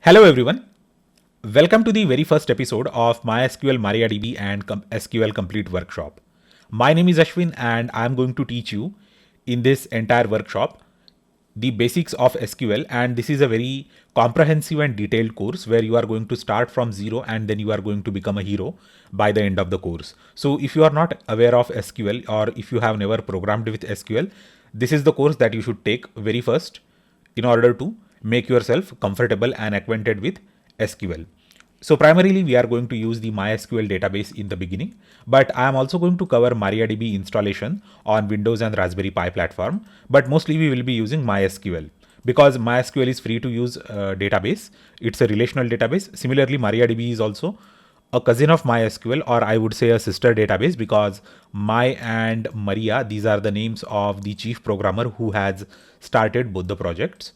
Hello everyone. Welcome to the very first episode of MySQL MariaDB and SQL Complete workshop. My name is Ashwin and I'm going to teach you in this entire workshop the basics of SQL, and this is a very comprehensive and detailed course where you are going to start from zero and then you are going to become a hero by the end of the course. So if you are not aware of SQL or if you have never programmed with SQL, this is the course that you should take very first in order to make yourself comfortable and acquainted with SQL. So primarily we are going to use the MySQL database in the beginning, but I am also going to cover MariaDB installation on Windows and Raspberry Pi platform, but mostly we will be using MySQL because MySQL is free to use database. It's a relational database. Similarly, MariaDB is also a cousin of MySQL, or I would say a sister database, because My and Maria, these are the names of the chief programmer who has started both the projects.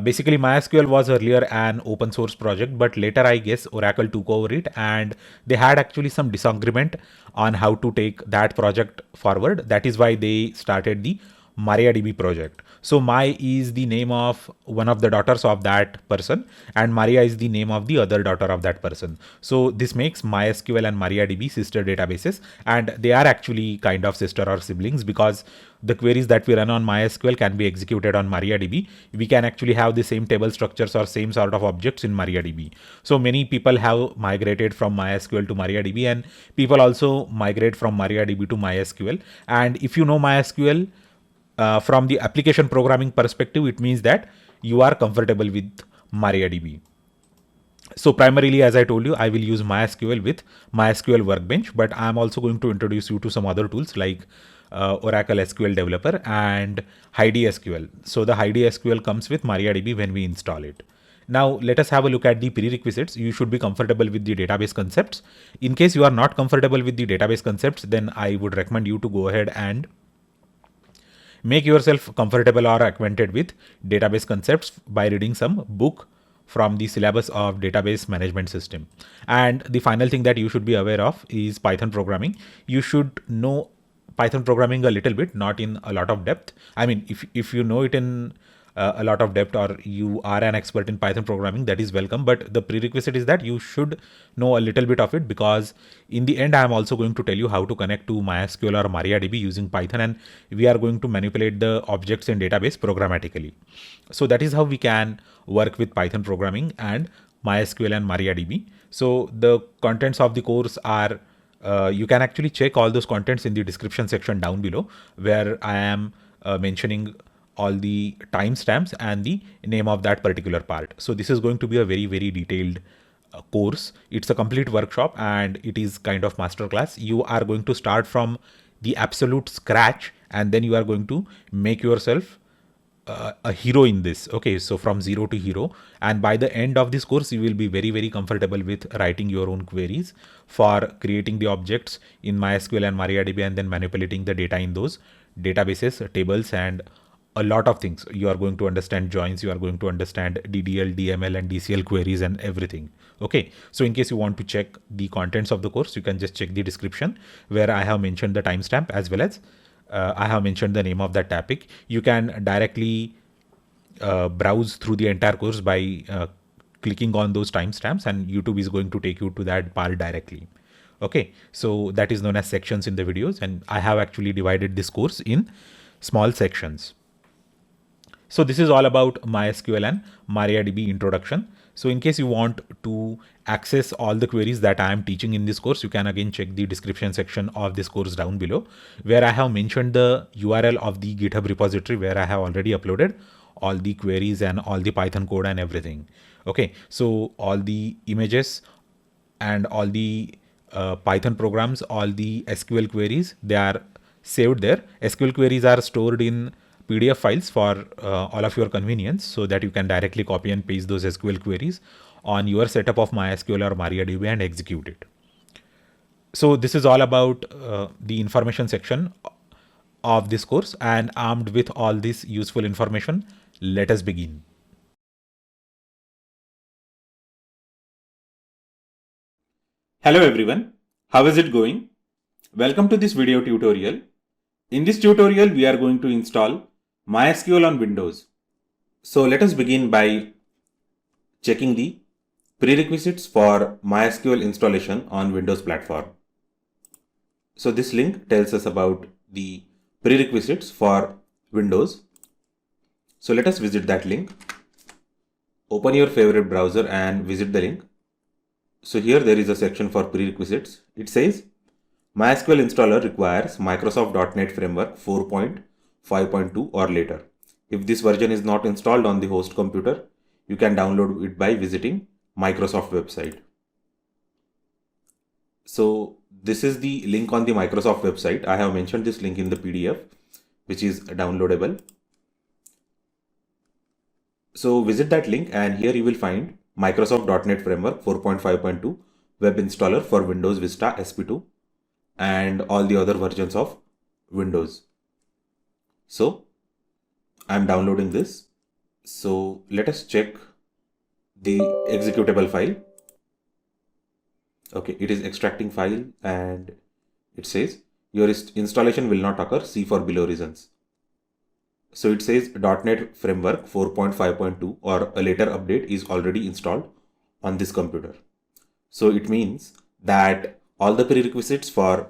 Basically, MySQL was earlier an open source project, but later I guess Oracle took over it and they had actually some disagreement on how to take that project forward. That is why they started the MariaDB project. So My is the name of one of the daughters of that person, and Maria is the name of the other daughter of that person. So this makes MySQL and MariaDB sister databases, and they are actually kind of sister or siblings because the queries that we run on MySQL can be executed on MariaDB. We can actually have the same table structures or same sort of objects in MariaDB. So many people have migrated from MySQL to MariaDB, and people also migrate from MariaDB to MySQL. And if you know MySQL, from the application programming perspective, it means that you are comfortable with MariaDB. So primarily, as I told you, I will use MySQL with MySQL Workbench, but I'm also going to introduce you to some other tools like Oracle SQL Developer and Heidi SQL. So the Heidi SQL comes with MariaDB when we install it. Now let us have a look at the prerequisites. You should be comfortable with the database concepts. In case you are not comfortable with the database concepts, then I would recommend you to go ahead and make yourself comfortable or acquainted with database concepts by reading some book from the syllabus of database management system. And the final thing that you should be aware of is Python programming. You should know Python programming a little bit, not in a lot of depth. I mean, if you know it in a lot of depth, or you are an expert in Python programming, that is welcome. But the prerequisite is that you should know a little bit of it, because in the end, I am also going to tell you how to connect to MySQL or MariaDB using Python, and we are going to manipulate the objects in database programmatically. So that is how we can work with Python programming and MySQL and MariaDB. So the contents of the course are, you can actually check all those contents in the description section down below, where I am mentioning all the timestamps and the name of that particular part. So this is going to be a very, very detailed course. It's a complete workshop and it is kind of masterclass. You are going to start from the absolute scratch, and then you are going to make yourself a hero in this. Okay, so from zero to hero, and by the end of this course you will be very, very comfortable with writing your own queries for creating the objects in MySQL and MariaDB, and then manipulating the data in those databases, tables, and a lot of things. You are going to understand joins, you are going to understand DDL, DML, and DCL queries and everything. Okay, so in case you want to check the contents of the course, you can just check the description where I have mentioned the timestamp, as well as I have mentioned the name of that topic. You can directly browse through the entire course by clicking on those timestamps, and YouTube is going to take you to that part directly. Okay, so that is known as sections in the videos, and I have actually divided this course in small sections. So this is all about MySQL and MariaDB introduction. So in case you want to access all the queries that I am teaching in this course, you can again check the description section of this course down below, where I have mentioned the URL of the GitHub repository where I have already uploaded all the queries and all the Python code and everything. Okay, so all the images and all the Python programs, all the SQL queries, they are saved there. SQL queries are stored in PDF files for all of your convenience, so that you can directly copy and paste those SQL queries on your setup of MySQL or MariaDB and execute it. So this is all about the information section of this course, and armed with all this useful information, let us begin. Hello everyone, how is it going? Welcome to this video tutorial. In this tutorial, we are going to install MySQL on Windows. So let us begin by checking the prerequisites for MySQL installation on Windows platform. So this link tells us about the prerequisites for Windows. So let us visit that link. Open your favorite browser and visit the link. So here there is a section for prerequisites. It says MySQL installer requires Microsoft.NET Framework 4.5.2 or later. If this version is not installed on the host computer, you can download it by visiting Microsoft website. So this is the link on the Microsoft website. I have mentioned this link in the PDF, which is downloadable. So visit that link and here you will find Microsoft.NET Framework 4.5.2 web installer for Windows Vista SP2 and all the other versions of Windows. So I'm downloading this. So let us check the executable file. Okay, it is extracting file and it says your installation will not occur. See for below reasons. So it says .NET Framework 4.5.2 or a later update is already installed on this computer. So it means that all the prerequisites for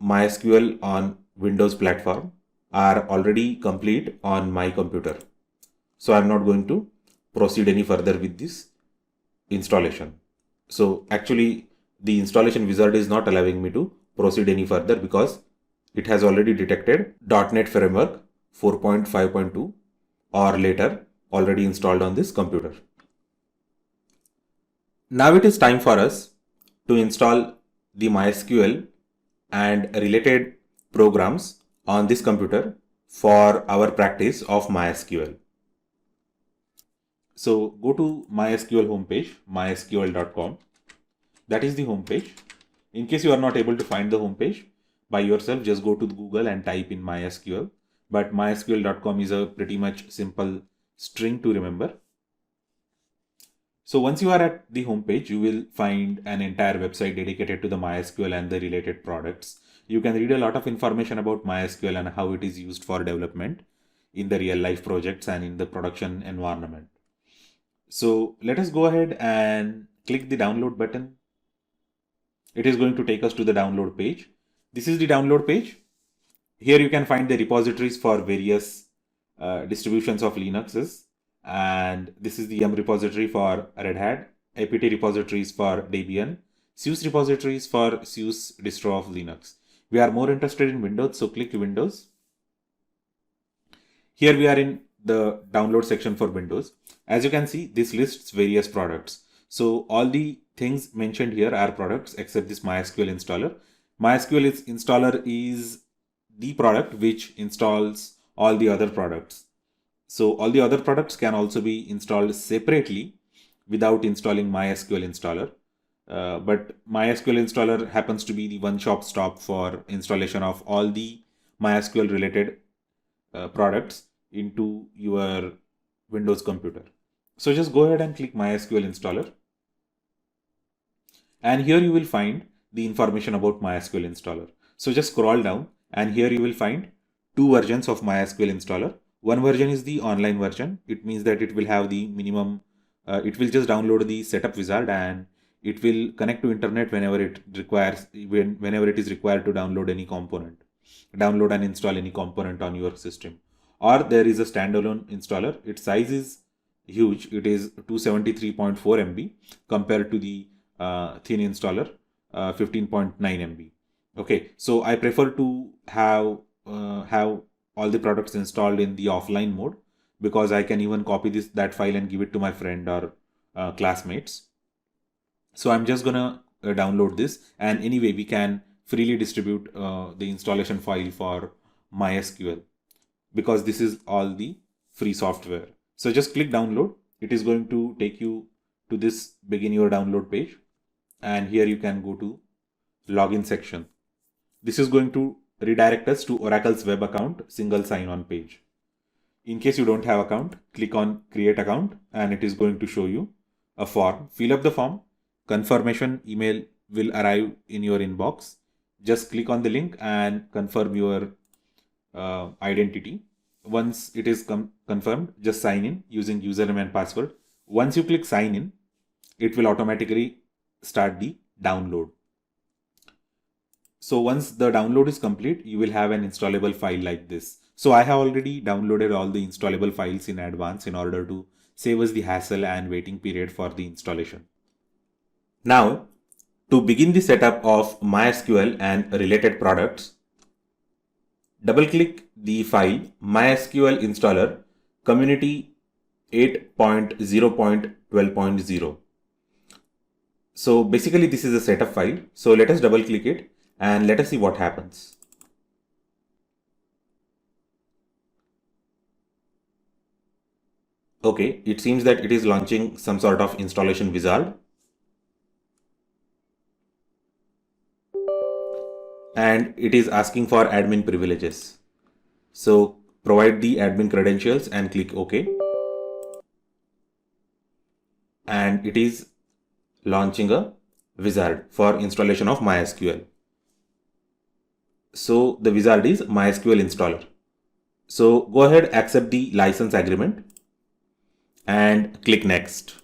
MySQL on Windows platform are already complete on my computer. So I'm not going to proceed any further with this installation. So actually the installation wizard is not allowing me to proceed any further because it has already detected .NET Framework 4.5.2 or later already installed on this computer. Now it is time for us to install the MySQL and related programs on this computer for our practice of MySQL. So go to MySQL homepage, mysql.com. That is the homepage. In case you are not able to find the homepage by yourself, just go to Google and type in MySQL. But mysql.com is a pretty much simple string to remember. So once you are at the homepage, you will find an entire website dedicated to the MySQL and the related products. You can read a lot of information about MySQL and how it is used for development in the real life projects and in the production environment. So let us go ahead and click the download button. It is going to take us to the download page. This is the download page. Here you can find the repositories for various distributions of Linuxes. And this is the yum repository for Red Hat, apt repositories for Debian, SUSE repositories for SUSE distro of Linux. We are more interested in Windows, so click Windows. Here we are in the download section for Windows. As you can see, this lists various products. So all the things mentioned here are products except this MySQL installer. MySQL installer is the product which installs all the other products. So all the other products can also be installed separately without installing MySQL installer. But MySQL installer happens to be the one-stop shop for installation of all the MySQL related products into your Windows computer. So just go ahead and click MySQL installer. And here you will find the information about MySQL installer. So just scroll down and here you will find two versions of MySQL installer. One version is the online version. It means that it will have the minimum, it will just download the setup wizard and it will connect to internet whenever it requires, whenever it is required to download any component, download and install any component on your system. Or there is a standalone installer. Its size is huge. It is 273.4 MB compared to the thin installer 15.9 MB. Okay, so I prefer to have all the products installed in the offline mode because I can even copy that file and give it to my friend or classmates. So I'm just gonna download this, and anyway we can freely distribute the installation file for MySQL because this is all the free software. So just click download. It is going to take you to this begin your download page, and here you can go to login section. This is going to redirect us to Oracle's web account single sign-on page. In case you don't have account, click on create account and it is going to show you a form. Fill up the form. Confirmation email will arrive in your inbox. Just click on the link and confirm your identity. Once it is confirmed, just sign in using username and password. Once you click sign in, it will automatically start the download. So once the download is complete, you will have an installable file like this. So I have already downloaded all the installable files in advance in order to save us the hassle and waiting period for the installation. Now, to begin the setup of MySQL and related products, double-click the file MySQL installer community 8.0.12.0. So basically this is a setup file. So let us double-click it and let us see what happens. Okay, it seems that it is launching some sort of installation wizard. And it is asking for admin privileges. So provide the admin credentials and click OK. And it is launching a wizard for installation of MySQL. So the wizard is MySQL installer. So go ahead, accept the license agreement and click next.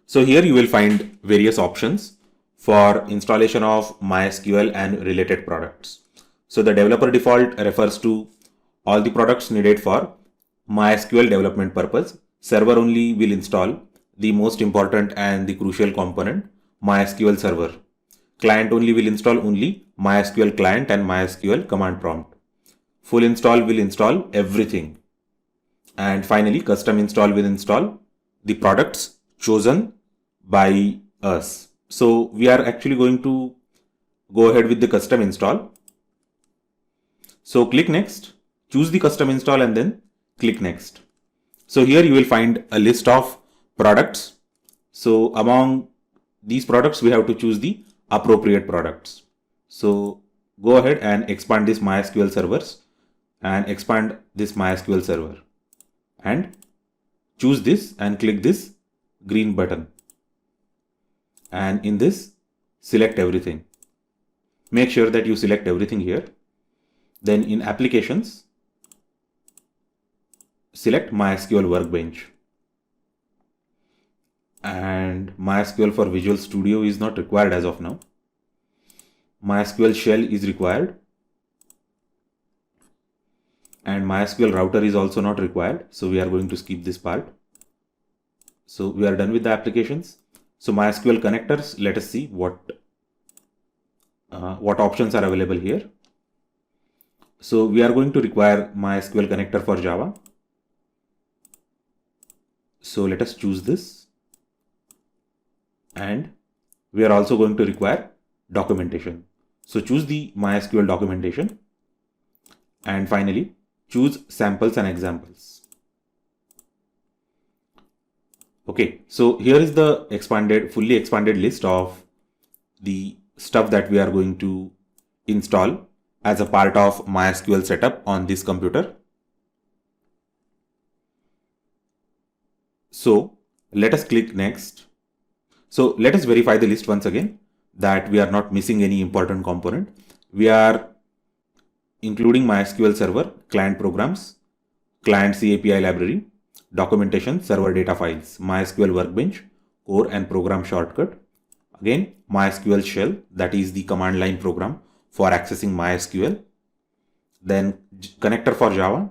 So here you will find various options for installation of MySQL and related products. So the developer default refers to all the products needed for MySQL development purpose. Server only will install the most important and the crucial component, MySQL server. Client only will install only MySQL client and MySQL command prompt. Full install will install everything. And finally, custom install will install the products chosen by us. So we are actually going to go ahead with the custom install. So click next, choose the custom install and then click next. So here you will find a list of products. So among these products, we have to choose the appropriate products. So go ahead and expand this MySQL servers and expand this MySQL server and choose this and click this green button. And in this, select everything. Make sure that you select everything here. Then in applications, select MySQL Workbench. And MySQL for Visual Studio is not required as of now. MySQL shell is required. And MySQL router is also not required. So we are going to skip this part. So we are done with the applications. So MySQL connectors, let us see what options are available here. So we are going to require MySQL connector for Java. So let us choose this. And we are also going to require documentation. So choose the MySQL documentation. And finally, choose samples and examples. Okay, so here is the fully expanded list of the stuff that we are going to install as a part of MySQL setup on this computer. So let us click next. So let us verify the list once again that we are not missing any important component. We are including MySQL server, client programs, client CAPI library, documentation, server data files, MySQL Workbench, core and program shortcut. Again, MySQL shell, that is the command line program for accessing MySQL. Then connector for Java,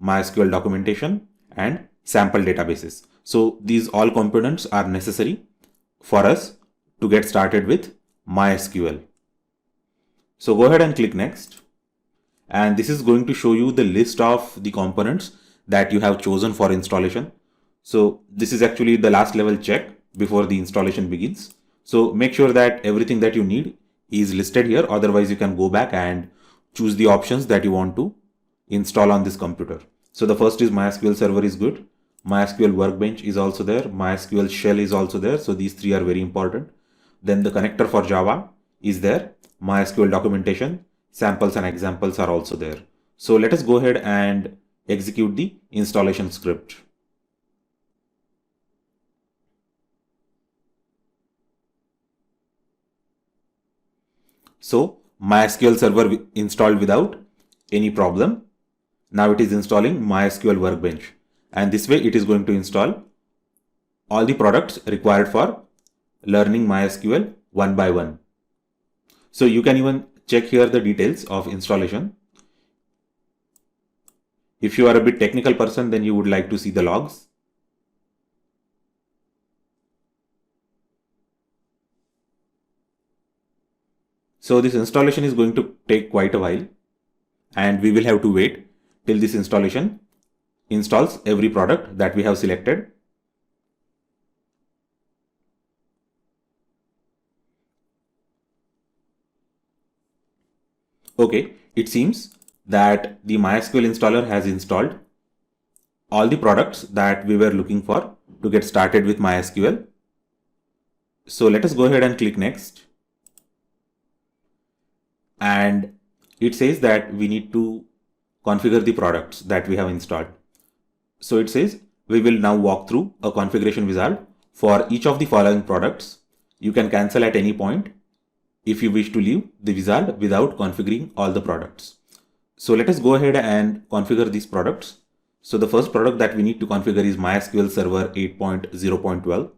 MySQL documentation and sample databases. So these all components are necessary for us to get started with MySQL. So go ahead and click next. And this is going to show you the list of the components that you have chosen for installation. So this is actually the last level check before the installation begins. So make sure that everything that you need is listed here. Otherwise you can go back and choose the options that you want to install on this computer. So the first is MySQL server is good. MySQL Workbench is also there. MySQL shell is also there. So these three are very important. Then the connector for Java is there. MySQL documentation, samples and examples are also there. So let us go ahead and execute the installation script. So MySQL server installed without any problem. Now it is installing MySQL Workbench. and this way it is going to install all the products required for learning MySQL one by one. So you can even check here the details of installation. If you are a bit technical person, then you would like to see the logs. So this installation is going to take quite a while, and we will have to wait till this installation installs every product that we have selected. Okay, it seems that the MySQL installer has installed all the products that we were looking for to get started with MySQL. So let us go ahead and click next. And it says that we need to configure the products that we have installed. So it says we will now walk through a configuration wizard for each of the following products. You can cancel at any point if you wish to leave the wizard without configuring all the products. So let us go ahead and configure these products. So the first product that we need to configure is MySQL Server 8.0.12.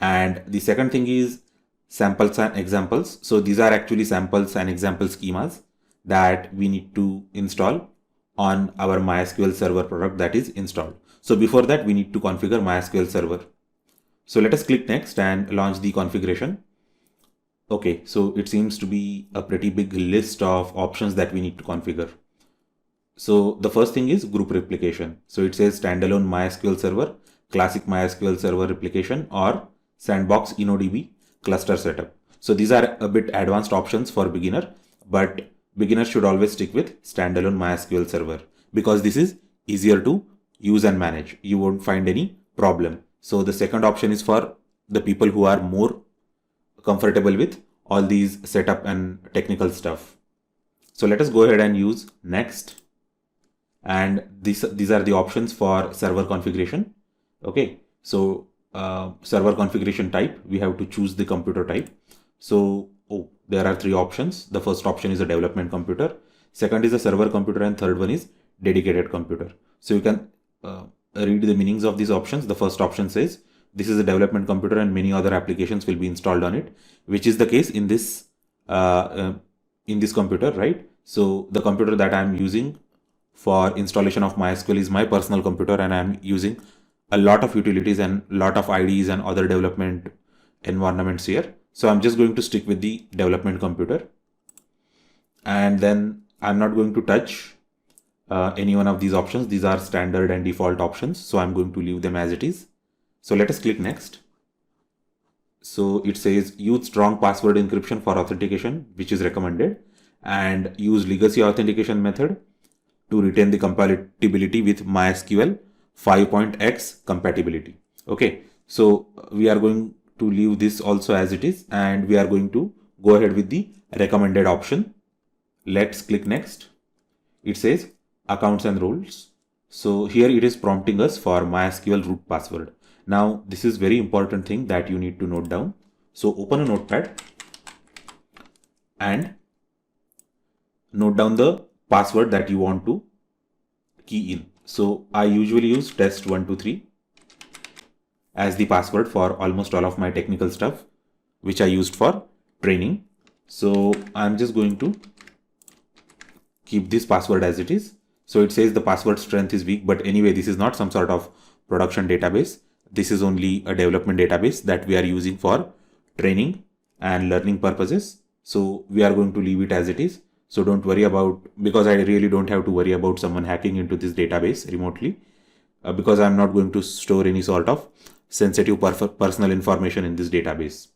And the second thing is samples and examples. So these are actually samples and example schemas that we need to install on our MySQL Server product that is installed. So before that, we need to configure MySQL Server. So let us click next and launch the configuration. Okay, so it seems to be a pretty big list of options that we need to configure. So the first thing is group replication. So it says standalone MySQL Server, classic MySQL Server replication, or sandbox InnoDB cluster setup. So these are a bit advanced options for beginner, but beginners should always stick with standalone MySQL Server because this is easier to use and manage. You won't find any problem. So the second option is for the people who are more comfortable with all these setup and technical stuff. So let us go ahead and use next. And these are the options for server configuration. Okay, so server configuration type, we have to choose the computer type. So there are three options. The first option is a development computer, second is a server computer, and third one is dedicated computer. So you can read the meanings of these options. The first option says this is a development computer and many other applications will be installed on it, which is the case in this computer, right? So the computer that I'm using for installation of MySQL is my personal computer, and I'm using a lot of utilities and a lot of IDEs and other development environments here. So I'm just going to stick with the development computer, and then I'm not going to touch any one of these options. These are standard and default options, so I'm going to leave them as it is. So let us click next. So it says use strong password encryption for authentication, which is recommended, and use legacy authentication method to retain the compatibility with MySQL 5.x compatibility. Okay, so we are going to leave this also as it is, and we are going to go ahead with the recommended option. Let's click next. It says accounts and roles. So here it is prompting us for MySQL root password. Now this is very important thing that you need to note down. So open a notepad and note down the password that you want to key in. So I usually use test123 as the password for almost all of my technical stuff, which I used for training. So I'm just going to keep this password as it is. So it says the password strength is weak, but anyway, this is not some sort of production database. This is only a development database that we are using for training and learning purposes. So we are going to leave it as it is. So don't worry about, because I really don't have to worry about someone hacking into this database remotely, because I'm not going to store any sort of sensitive personal information in this database,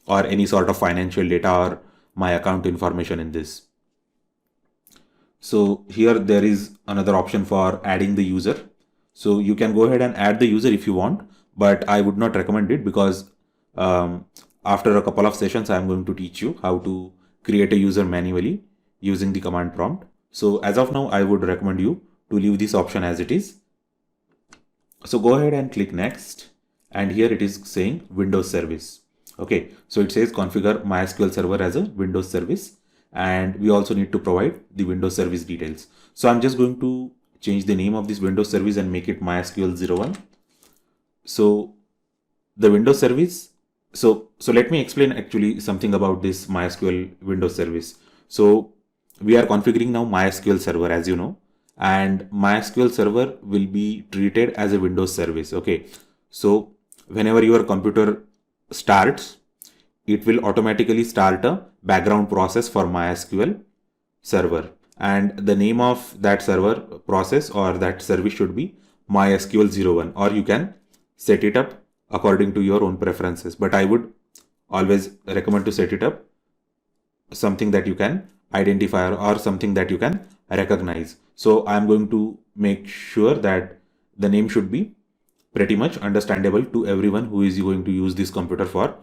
or any sort of financial data or my account information in this. So here there is another option for adding the user. So you can go ahead and add the user if you want, but I would not recommend it because after a couple of sessions, I'm going to teach you how to create a user manually using the command prompt. So as of now, I would recommend you to leave this option as it is. So go ahead and click next. And here it is saying Windows service. Okay, so it says configure MySQL Server as a Windows service. And we also need to provide the Windows service details. So I'm just going to change the name of this Windows service and make it MySQL 01. So the Windows service, so let me explain actually something about this MySQL Windows service. So we are configuring now MySQL server, as you know, and MySQL server will be treated as a Windows service. Okay, so whenever your computer starts, it will automatically start a background process for MySQL server, and the name of that server process or that service should be MySQL 01, or you can set it up according to your own preferences, but I would always recommend to set it up something that you can identify or something that you can recognize. So I'm going to make sure that the name should be pretty much understandable to everyone who is going to use this computer for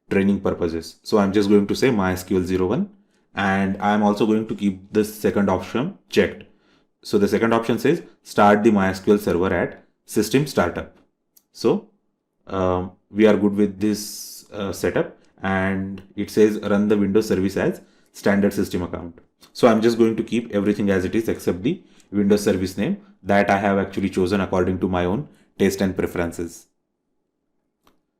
training purposes. So I'm just going to say MySQL 01, and I'm also going to keep this second option checked. So the second option says start the MySQL server at system startup. So we are good with this setup, and it says run the Windows service as standard system account. So I'm just going to keep everything as it is except the Windows service name that I have actually chosen according to my own taste and preferences.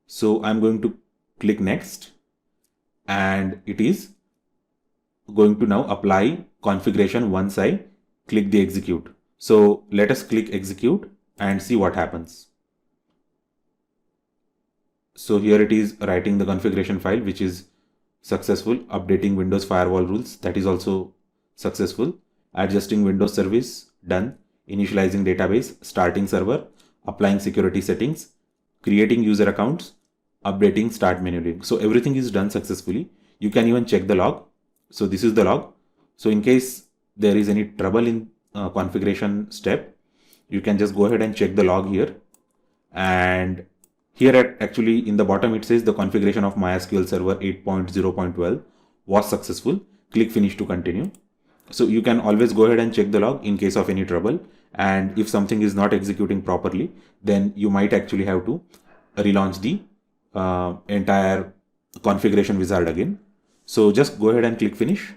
So I'm going to click next, and it is going to now apply configuration once I click the execute. So let us click execute and see what happens. So here it is writing the configuration file, which is successful. Updating Windows firewall rules, that is also successful. Adjusting Windows service, done. Initializing database, starting server, applying security settings, creating user accounts, updating start menu link. So everything is done successfully. You can even check the log. So this is the log. So in case there is any trouble in configuration step, you can just go ahead and check the log here. And here actually in the bottom it says the configuration of MySQL server 8.0.12 was successful. Click finish to continue. So you can always go ahead and check the log in case of any trouble. And if something is not executing properly, then you might actually have to relaunch the entire configuration wizard again. So just go ahead and click finish.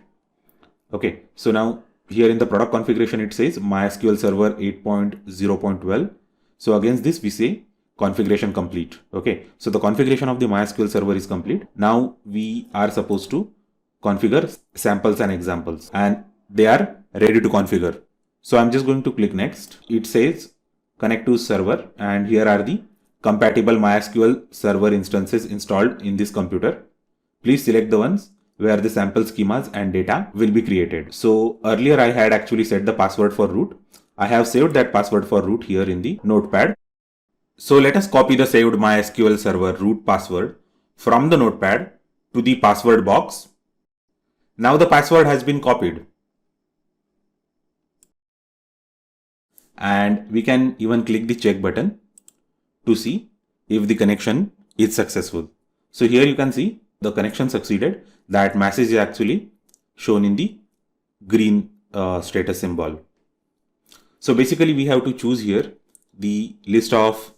Okay, so now here in the product configuration it says MySQL server 8.0.12. So against this we say configuration complete. Okay, so the configuration of the MySQL server is complete. Now we are supposed to configure samples and examples, and they are ready to configure. So I'm just going to click next. It says connect to server, and here are the compatible MySQL server instances installed in this computer. Please select the ones where the sample schemas and data will be created. So earlier I had actually set the password for root. I have saved that password for root here in the notepad. So let us copy the saved MySQL server root password from the notepad to the password box. Now the password has been copied. And we can even click the check button to see if the connection is successful. So here you can see the connection succeeded. That message is actually shown in the green status symbol. So basically we have to choose here the list of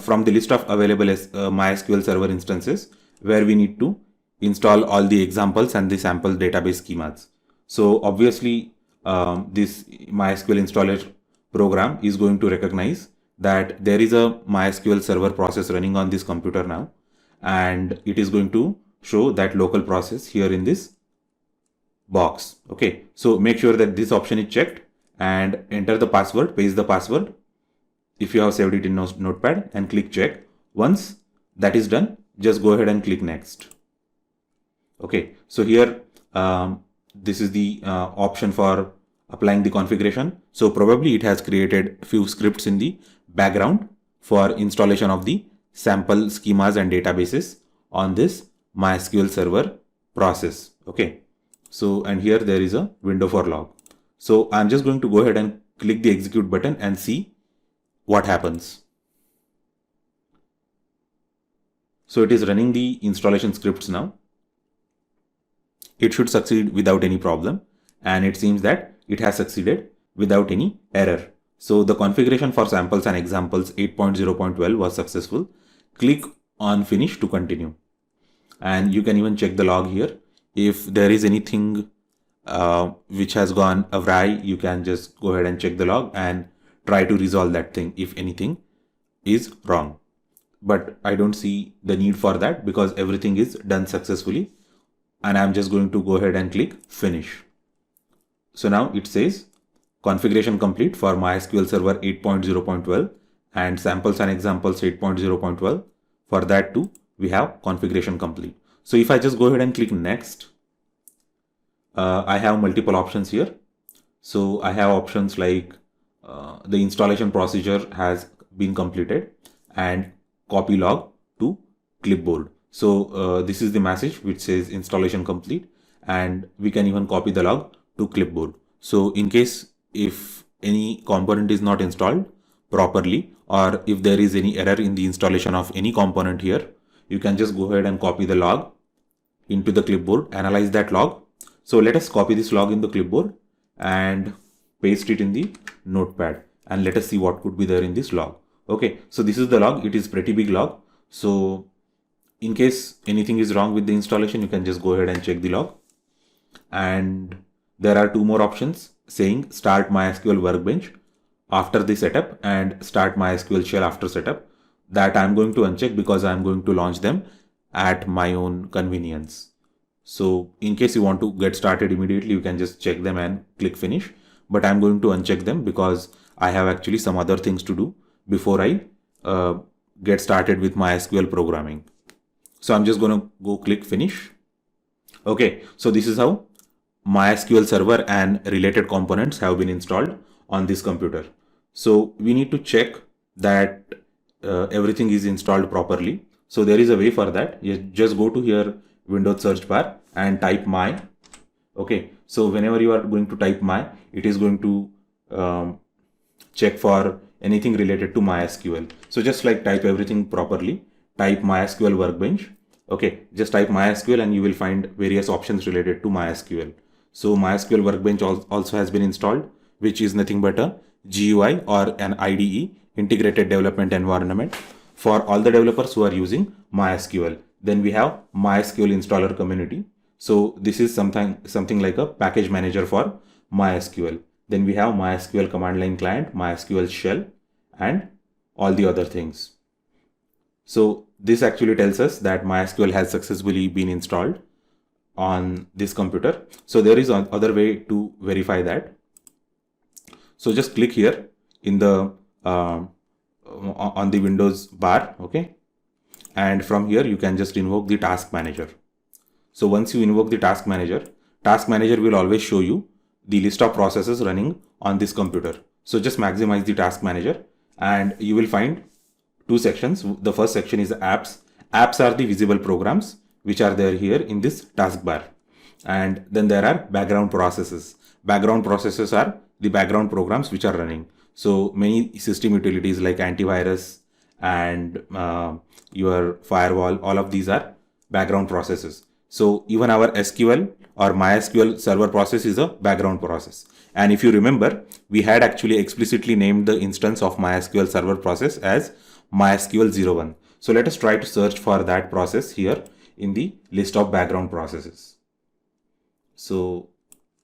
from the list of available MySQL server instances where we need to install all the examples and the sample database schemas. So obviously this MySQL installer program is going to recognize that there is a MySQL server process running on this computer now, and it is going to show that local process here in this box. Okay, so make sure that this option is checked and enter the password, paste the password if you have saved it in notepad, and click check. Once that is done, just go ahead and click next. Okay, so here this is the option for applying the configuration. So probably it has created few scripts in the background for installation of the sample schemas and databases on this MySQL server process. Okay, so and here there is a window for log. So I'm just going to go ahead and click the execute button and see what happens. So it is running the installation scripts now. It should succeed without any problem, and it seems that it has succeeded without any error. So the configuration for samples and examples 8.0.12 was successful. Click on finish to continue, and you can even check the log here. If there is anything which has gone awry, you can just go ahead and check the log and try to resolve that thing if anything is wrong. But I don't see the need for that because everything is done successfully, and I'm just going to go ahead and click finish. So now it says configuration complete for MySQL Server 8.0.12 and samples and examples 8.0.12. For that too, we have configuration complete. So if I just go ahead and click next, I have multiple options here. So I have options like the installation procedure has been completed and copy log to clipboard. So this is the message which says installation complete, and we can even copy the log to clipboard. So in case if any component is not installed properly, or if there is any error in the installation of any component here, you can just go ahead and copy the log into the clipboard, analyze that log. So let us copy this log in the clipboard and paste it in the notepad, and let us see what could be there in this log. Okay, so this is the log. It is pretty big log. So in case anything is wrong with the installation, you can just go ahead and check the log. And there are two more options saying start MySQL workbench after the setup and start MySQL shell after setup. That I'm going to uncheck because I'm going to launch them at my own convenience. So in case you want to get started immediately, you can just check them and click finish. But I'm going to uncheck them because I have actually some other things to do before I get started with MySQL programming. So I'm just going to go click finish. Okay, so this is how MySQL Server and related components have been installed on this computer. So we need to check that everything is installed properly. So there is a way for that. You just go to here Windows search bar and type my. Okay, so whenever you are going to type my, it is going to check for anything related to MySQL. So just like type everything properly, type MySQL workbench. Okay, just type MySQL and you will find various options related to MySQL. So MySQL workbench also has been installed, which is nothing but a GUI or an IDE, integrated development environment, for all the developers who are using MySQL. Then we have MySQL installer community. So this is something like a package manager for MySQL. Then we have MySQL command line client, MySQL shell, and all the other things. So this actually tells us that MySQL has successfully been installed on this computer. So there is another way to verify that. So just click here in the on the Windows bar, okay, and from here you can just invoke the task manager. So once you invoke the task manager will always show you the list of processes running on this computer. So just maximize the task manager and you will find two sections. The first section is apps. Apps are the visible programs which are there here in this taskbar. And then there are background processes. Background processes are the background programs which are running. So many system utilities like antivirus and your firewall, all of these are background processes. So even our SQL or MySQL server process is a background process. And if you remember, we had actually explicitly named the instance of MySQL server process as MySQL 01. So let us try to search for that process here in the list of background processes. So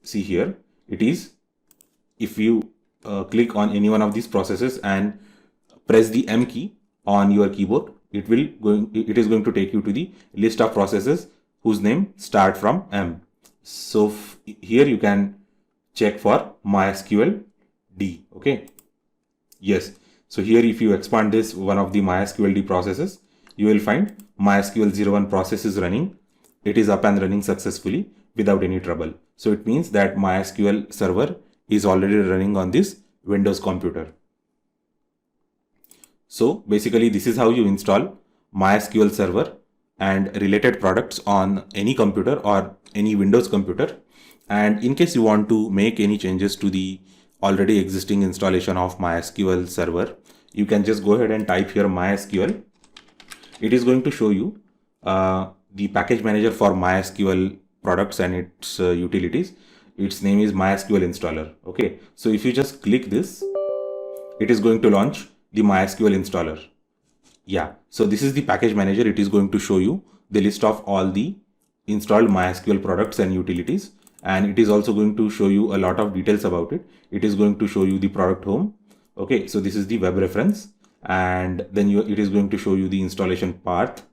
see here, it is, if you click on any one of these processes and press the M key on your keyboard, it is going to take you to the list of processes whose name start from M. So here you can check for MySQL D. Okay. Yes. So here if you expand this one of the MySQL D processes, you will find MySQL 01 process is running. It is up and running successfully without any trouble. So it means that MySQL server is already running on this Windows computer. So basically this is how you install MySQL server and related products on any computer or any Windows computer. And in case you want to make any changes to the already existing installation of MySQL server, you can just go ahead and type here MySQL. It is going to show you the package manager for MySQL products and its utilities. Its name is MySQL installer. Okay, so if you just click this, it is going to launch the MySQL installer. Yeah, so this is the package manager. It is going to show you the list of all the installed MySQL products and utilities. and it is also going to show you a lot of details about it. It is going to show you the product home. Okay, so this is the web reference, and then it is going to show you the installation path.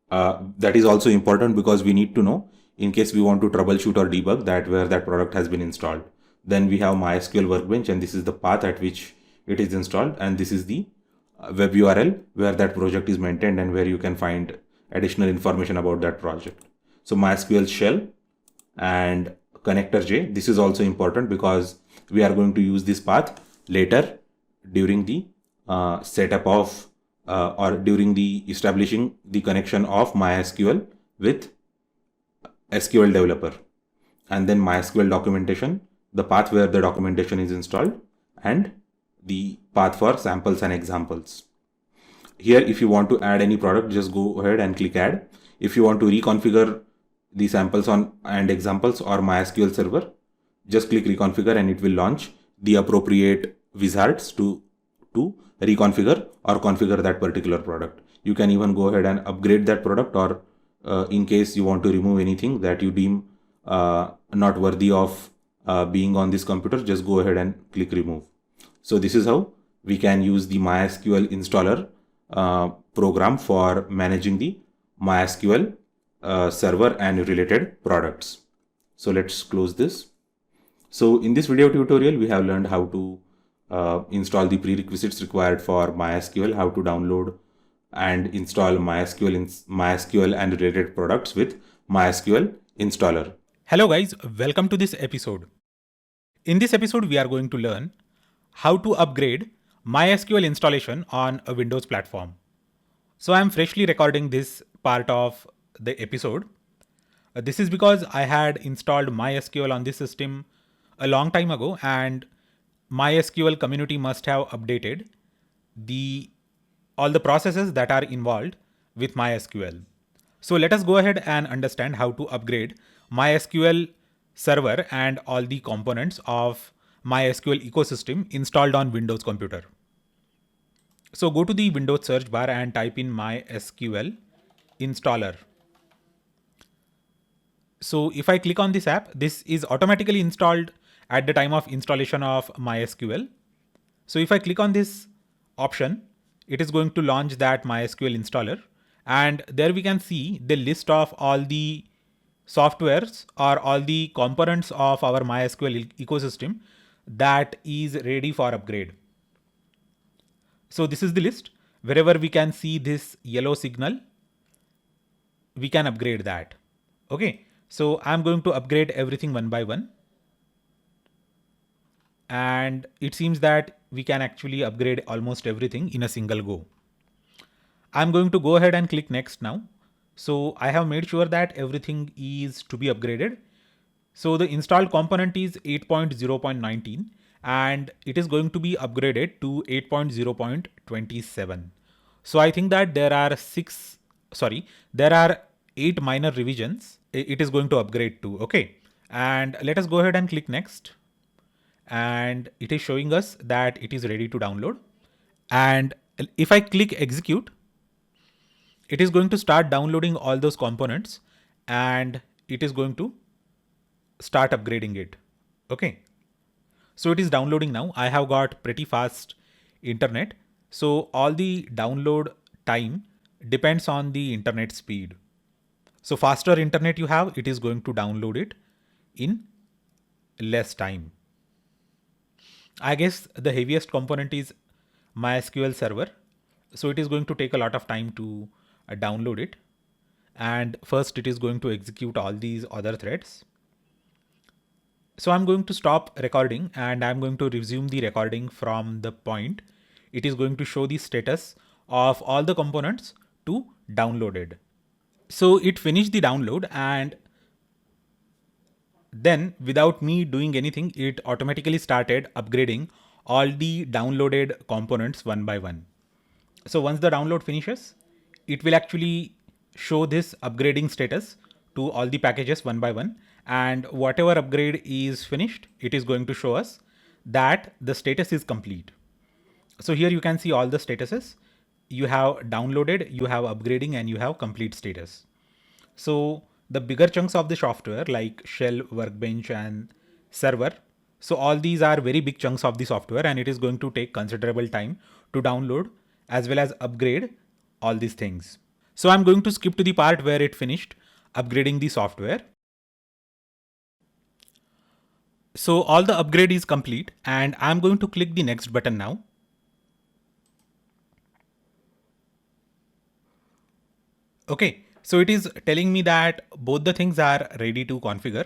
That is also important because we need to know in case we want to troubleshoot or debug that where that product has been installed. Then we have MySQL Workbench, and this is the path at which it is installed, and this is the web URL where that project is maintained and where you can find additional information about that project. So MySQL shell and connector J, this is also important because we are going to use this path later during the setup of or during the establishing the connection of MySQL with SQL developer. And then MySQL documentation, the path where the documentation is installed, and the path for samples and examples. Here, if you want to add any product, just go ahead and click add. If you want to reconfigure the samples and examples or MySQL server, just click reconfigure and it will launch the appropriate wizards to reconfigure or configure that particular product. You can even go ahead and upgrade that product, or in case you want to remove anything that you deem not worthy of being on this computer, just go ahead and click remove. So this is how we can use the MySQL installer program for managing the MySQL server and related products. So let's close this. So in this video tutorial, we have learned how to install the prerequisites required for MySQL, how to download and install MySQL and related products with MySQL installer. Hello guys, welcome to this episode. In this episode, we are going to learn how to upgrade MySQL installation on a Windows platform. So I'm freshly recording this part of the episode. This is because I had installed MySQL on this system a long time ago, and MySQL community must have updated all the processes that are involved with MySQL. So let us go ahead and understand how to upgrade MySQL server and all the components of MySQL ecosystem installed on Windows computer. So go to the Windows search bar and type in MySQL installer. So if I click on this app, this is automatically installed at the time of installation of MySQL. So if I click on this option, it is going to launch that MySQL installer. And there we can see the list of all the softwares or all the components of our MySQL ecosystem that is ready for upgrade. So this is the list. Wherever we can see this yellow signal, we can upgrade that. Okay. So I'm going to upgrade everything one by one. And it seems that we can actually upgrade almost everything in a single go. I'm going to go ahead and click next now. So I have made sure that everything is to be upgraded. So the installed component is 8.0.19 and it is going to be upgraded to 8.0.27. So I think that there are 8 minor revisions it is going to upgrade to. Okay. And let us go ahead and click next. And it is showing us that it is ready to download. And if I click execute, it is going to start downloading all those components and it is going to start upgrading it. Okay. So it is downloading now. I have got pretty fast internet. So all the download time depends on the internet speed. So faster internet you have, it is going to download it in less time. I guess the heaviest component is MySQL server. So it is going to take a lot of time to download it. And first it is going to execute all these other threads. So I'm going to stop recording and I'm going to resume the recording from the point. It is going to show the status of all the components to downloaded. So it finished the download and then without me doing anything, it automatically started upgrading all the downloaded components one by one. So once the download finishes, it will actually show this upgrading status to all the packages one by one. And whatever upgrade is finished, it is going to show us that the status is complete. So here you can see all the statuses. You have downloaded, you have upgrading, and you have complete status. So the bigger chunks of the software like shell, workbench, and server. So all these are very big chunks of the software, and it is going to take considerable time to download as well as upgrade all these things. So I'm going to skip to the part where it finished upgrading the software. So all the upgrade is complete, and I'm going to click the next button now. Okay, so it is telling me that both the things are ready to configure.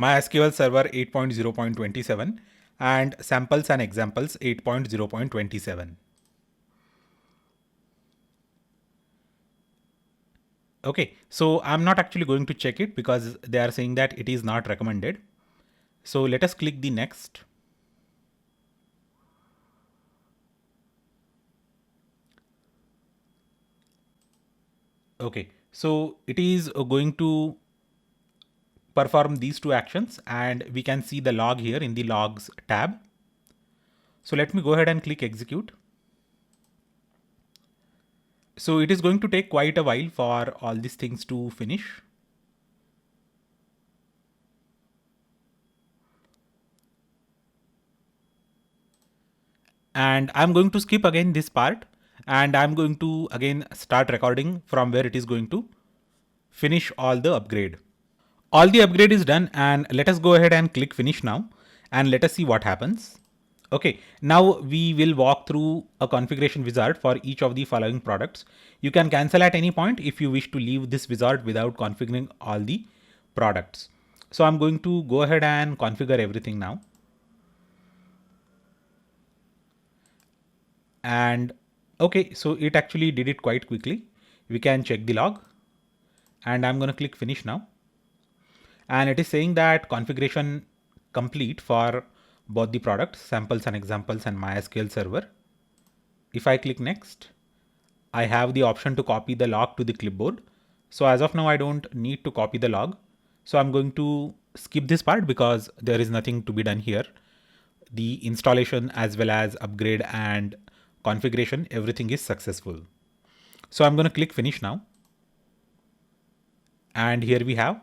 MySQL Server 8.0.27 and samples and examples 8.0.27. Okay, so I'm not actually going to check it because they are saying that it is not recommended. So let us click the next. Okay, so it is going to perform these two actions, and we can see the log here in the logs tab. So let me go ahead and click execute. So it is going to take quite a while for all these things to finish. And I'm going to skip again this part, and I'm going to again start recording from where it is going to finish all the upgrade. All the upgrade is done, and let us go ahead and click finish now, and let us see what happens. Okay, now we will walk through a configuration wizard for each of the following products. You can cancel at any point if you wish to leave this wizard without configuring all the products. So I'm going to go ahead and configure everything now. And okay, so it actually did it quite quickly. We can check the log, and I'm going to click finish now. And it is saying that configuration complete for both the products, samples and examples, and MySQL Server. If I click next, I have the option to copy the log to the clipboard. So as of now, I don't need to copy the log. So I'm going to skip this part because there is nothing to be done here. The installation as well as upgrade and configuration, everything is successful. So I'm going to click finish now. And here we have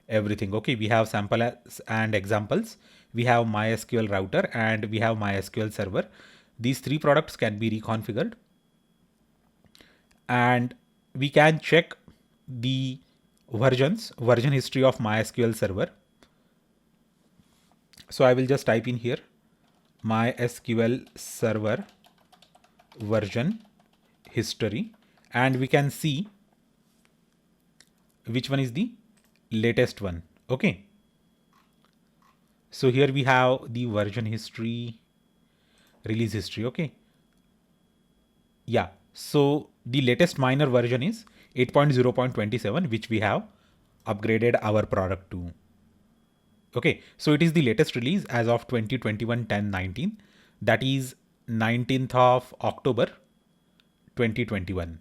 everything. Okay, we have samples and examples, we have MySQL router, and we have MySQL server. These three products can be reconfigured, and we can check the version history of MySQL server. So I will just type in here MySQL server version history, and we can see which one is the latest one. Okay, so here we have the version history, release history. Okay, yeah, so the latest minor version is 8.0.27, which we have upgraded our product to. Okay, so it is the latest release as of 2021-10-19, that is 19th of October 2021.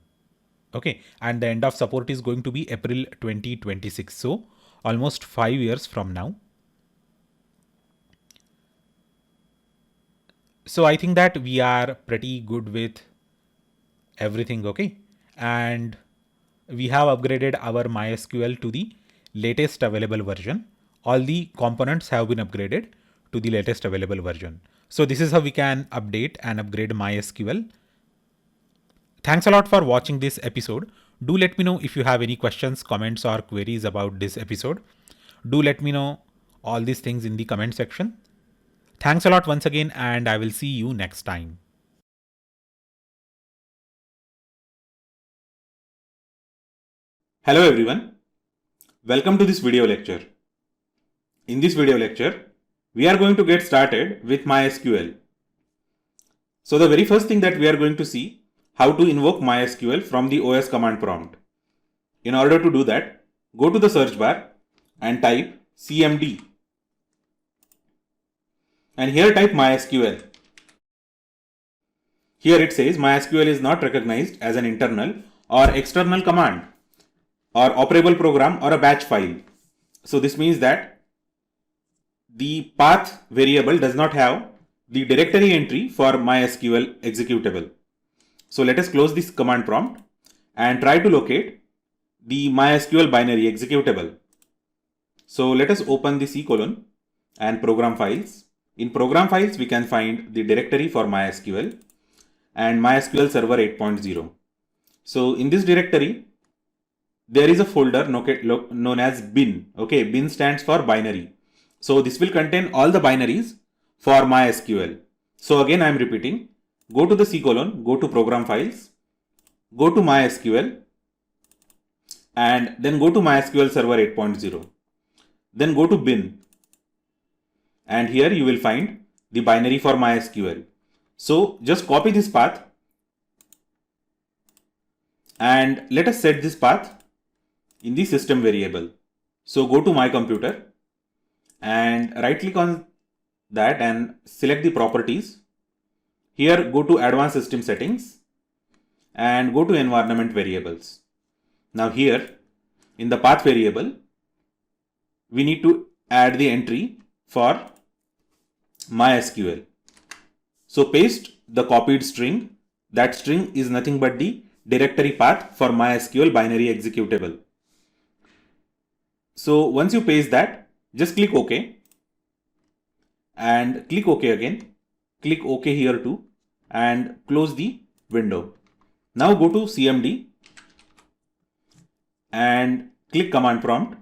Okay, and the end of support is going to be April 2026, so almost 5 years from now. So I think that we are pretty good with everything. Okay, and we have upgraded our MySQL to the latest available version. All the components have been upgraded to the latest available version. So this is how we can update and upgrade MySQL. Thanks a lot for watching this episode. Do let me know if you have any questions, comments, or queries about this episode. Do let me know all these things in the comment section. Thanks a lot once again, and I will see you next time. Hello everyone, welcome to this video lecture. In this video lecture, we are going to get started with MySQL. So the very first thing that we are going to see how to invoke MySQL from the OS command prompt. In order to do that, go to the search bar and type cmd. And here type MySQL. Here it says MySQL is not recognized as an internal or external command or operable program or a batch file. So this means that the path variable does not have the directory entry for MySQL executable. So let us close this command prompt and try to locate the MySQL binary executable. So let us open the C:, and program files. In program files, we can find the directory for MySQL and MySQL Server 8.0. So in this directory, there is a folder known as bin. Okay, bin stands for binary. So this will contain all the binaries for MySQL. So again, I am repeating, go to the C:, go to program files, go to MySQL, and then go to MySQL Server 8.0. Then go to bin, and here you will find the binary for MySQL. So just copy this path, and let us set this path in the system variable. So go to my computer and right click on that and select the properties. Here go to advanced system settings and go to environment variables. Now here in the path variable, we need to add the entry for MySQL. So paste the copied string. That string is nothing but the directory path for MySQL binary executable. So once you paste that, just click OK and click OK again. Click OK here too and close the window. Now go to CMD and click command prompt.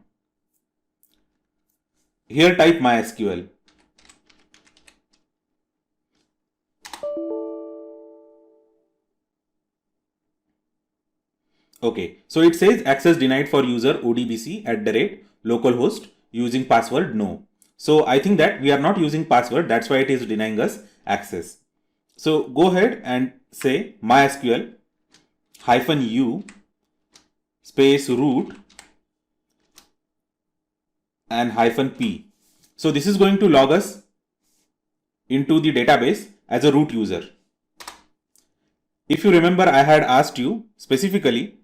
Here type MySQL. Okay, so it says access denied for user odbc@localhost using password no. So I think that we are not using password, that's why it is denying us access. So go ahead and say MySQL -u space root and -p. So this is going to log us into the database as a root user. If you remember, I had asked you specifically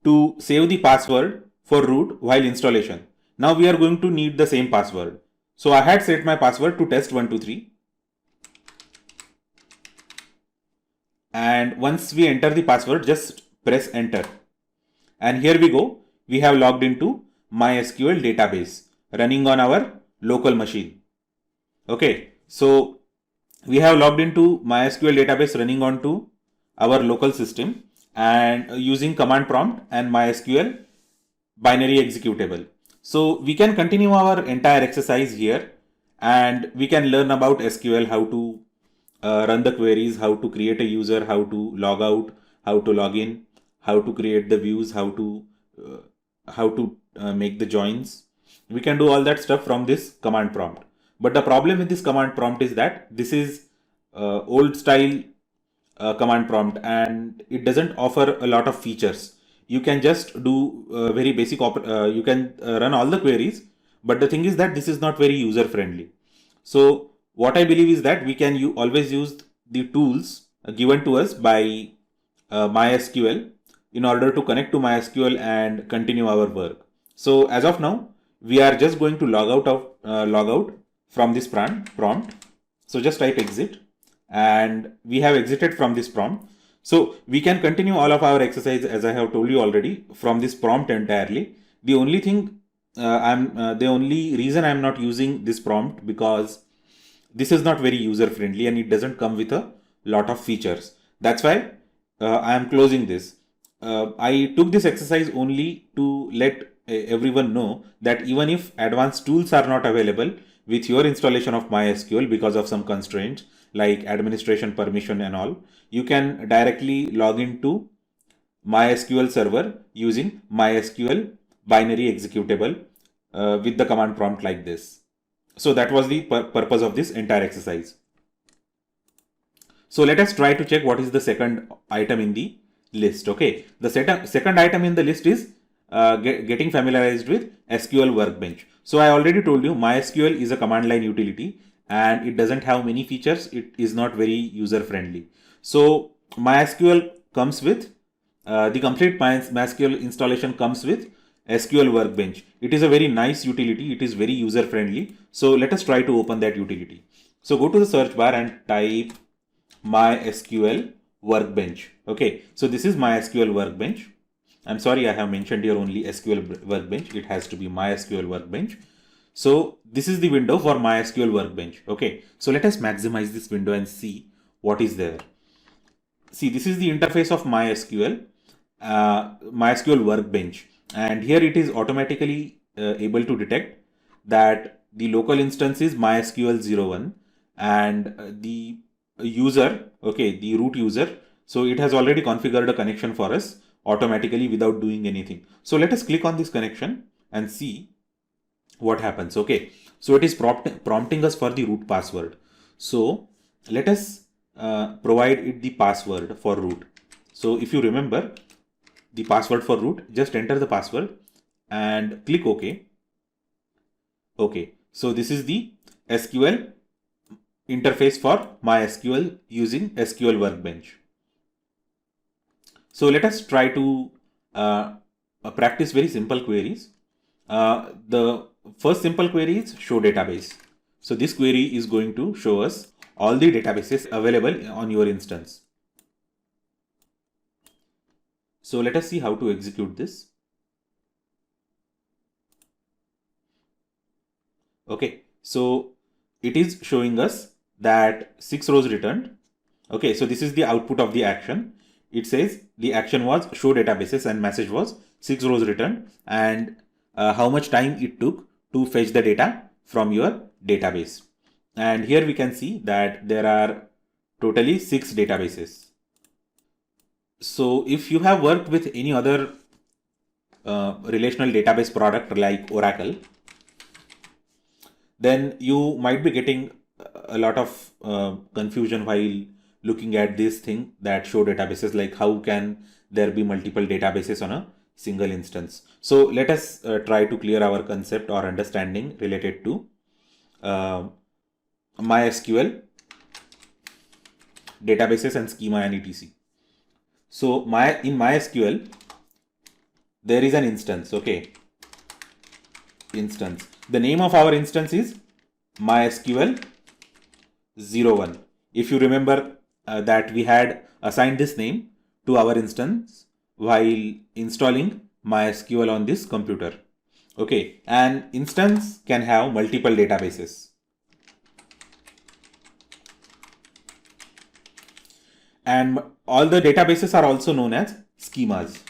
to save the password for root while installation. Now we are going to need the same password. So I had set my password to test123. And once we enter the password, just press enter. And here we go. We have logged into MySQL database running on our local machine. Okay, so we have logged into MySQL database running onto our local system and using command prompt and MySQL binary executable. So we can continue our entire exercise here and we can learn about SQL, how to run the queries, how to create a user, how to log out, how to log in, how to create the views, how to make the joins. We can do all that stuff from this command prompt. But the problem with this command prompt is that this is old style command prompt and it doesn't offer a lot of features. You can just do very basic, you can run all the queries, but the thing is that this is not very user friendly. So what I believe is that we can always use the tools given to us by MySQL in order to connect to MySQL and continue our work. So as of now, we are just going to log out from this prompt. So just type exit and we have exited from this prompt. So we can continue all of our exercise as I have told you already from this prompt entirely. The only thing the only reason I'm not using this prompt because this is not very user friendly and it doesn't come with a lot of features. That's why I am closing this. I took this exercise only to let everyone know that even if advanced tools are not available with your installation of MySQL because of some constraints like administration permission and all, you can directly log into MySQL server using MySQL binary executable with the command prompt like this. So that was the purpose of this entire exercise. So let us try to check what is the second item in the list. Okay, the second item in the list is getting familiarized with SQL Workbench. So I already told you MySQL is a command line utility and it doesn't have many features. It is not very user friendly. So MySQL comes with the complete MySQL installation comes with SQL Workbench. It is a very nice utility. It is very user friendly. So let us try to open that utility. So go to the search bar and type MySQL Workbench. Okay, so this is MySQL Workbench I'm sorry, I have mentioned here only SQL Workbench. It has to be MySQL Workbench. So this is the window for MySQL Workbench. Okay, so let us maximize this window and see what is there. See, this is the interface of MySQL Workbench, and here it is automatically able to detect that the local instance is MySQL 01 and the user, okay, the root user. So it has already configured a connection for us automatically without doing anything. So let us click on this connection and see what happens. Okay, so it is prompting us for the root password. So let us provide it the password for root. So if you remember the password for root, just enter the password and click OK. Okay, so this is the SQL interface for MySQL using SQL Workbench. So let us try to practice very simple queries. The first simple query is show database. So this query is going to show us all the databases available on your instance. So let us see how to execute this. Okay, so it is showing us that 6 rows returned. Okay, so this is the output of the action. It says the action was show databases and message was 6 rows returned, and how much time it took to fetch the data from your database. And here we can see that there are totally 6 databases. So if you have worked with any other relational database product like Oracle, then you might be getting a lot of confusion while looking at this thing that show databases, like how can there be multiple databases on a single instance. So let us try to clear our concept or understanding related to MySQL databases and schema and etc. So in MySQL there is an instance. Okay, instance. The name of our instance is MySQL 01. If you remember that we had assigned this name to our instance while installing MySQL on this computer. Okay, an instance can have multiple databases. And all the databases are also known as schemas.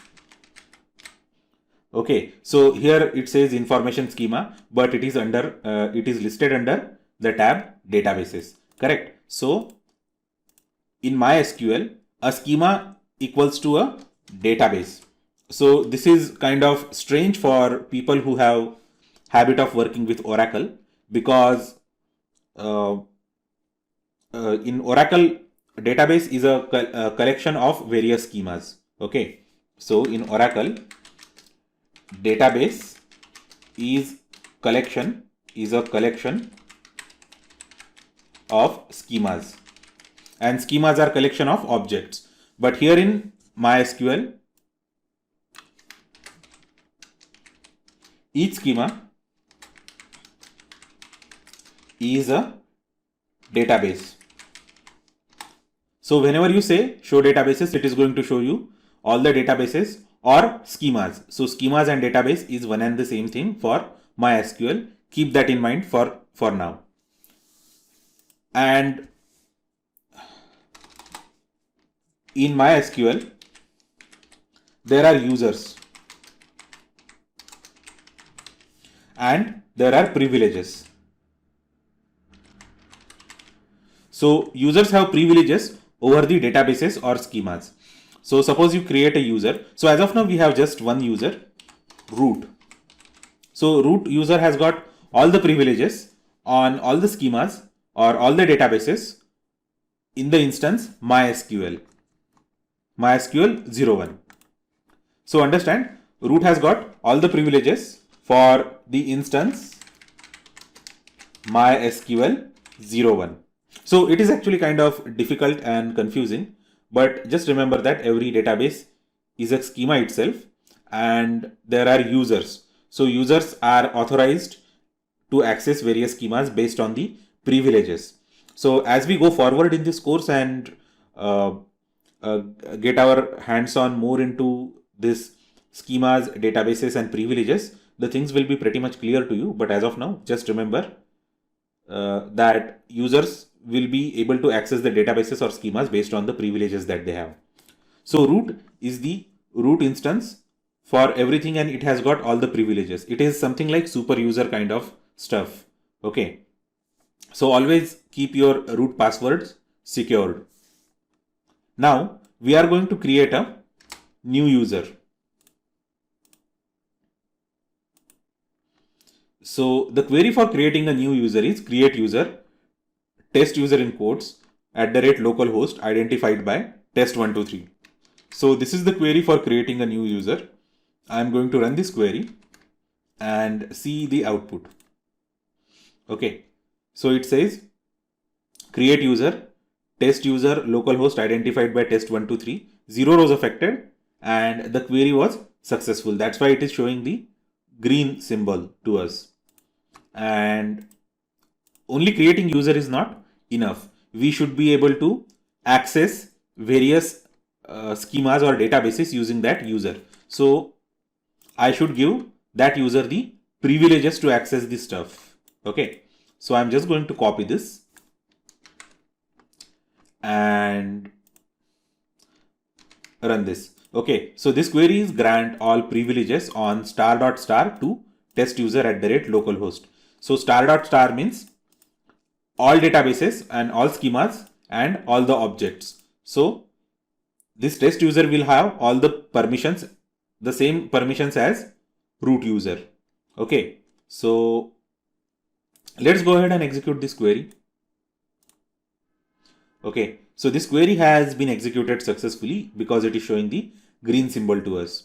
Okay, so here it says information schema, but it is listed under the tab databases. Correct. So in MySQL, a schema equals to a database. So this is kind of strange for people who have habit of working with Oracle, because in Oracle, database is a collection of various schemas. Okay, so in Oracle, database is a collection of schemas, and schemas are collection of objects. But here in MySQL, each schema is a database. So whenever you say show databases, it is going to show you all the databases or schemas. So schemas and database is one and the same thing for MySQL. Keep that in mind for now. And in MySQL, there are users and there are privileges. So users have privileges over the databases or schemas. So suppose you create a user. So as of now, we have just one user, root. So root user has got all the privileges on all the schemas or all the databases in the instance MySQL 01. So understand, root has got all the privileges for the instance MySQL 01. So it is actually kind of difficult and confusing, but just remember that every database is a schema itself and there are users. So users are authorized to access various schemas based on the privileges. So as we go forward in this course and get our hands on more into this schemas, databases, and privileges, the things will be pretty much clear to you. But as of now, just remember that users will be able to access the databases or schemas based on the privileges that they have. So root is the root instance for everything, and it has got all the privileges. It is something like super user kind of stuff. Okay. So always keep your root passwords secured. Now we are going to create a new user. So the query for creating a new user is create user, test user in quotes, @localhost identified by test123. So this is the query for creating a new user. I'm going to run this query and see the output. Okay. So it says create user, test user, localhost identified by test123, 0 rows affected, and the query was successful. That's why it is showing the green symbol to us. And only creating user is not enough. We should be able to access various schemas or databases using that user. So I should give that user the privileges to access this stuff. Okay. So I'm just going to copy this and run this. Okay. So this query is grant all privileges on star.star to test user @localhost. So star.star means all databases and all schemas and all the objects. So this test user will have all the permissions, the same permissions as root user. Okay. So let's go ahead and execute this query. Okay. So this query has been executed successfully because it is showing the green symbol to us.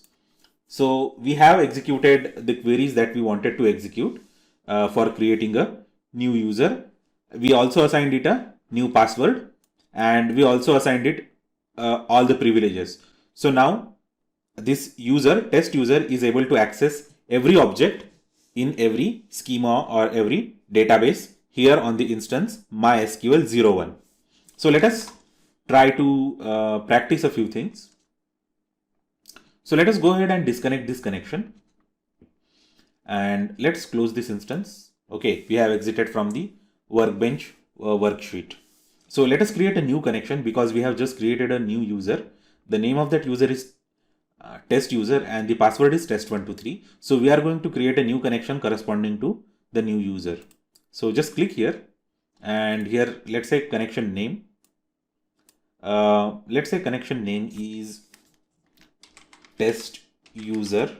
So we have executed the queries that we wanted to execute for creating a new user. We also assigned it a new password, and we also assigned it all the privileges. So now this user, test user, is able to access every object in every schema or every database here on the instance MySQL 01. So let us try to practice a few things. So let us go ahead and disconnect this connection and let's close this instance. Okay, we have exited from the workbench worksheet. So let us create a new connection because we have just created a new user. The name of that user is test user and the password is test123. So we are going to create a new connection corresponding to the new user. So just click here and here let's say connection name. Let's say connection name is test user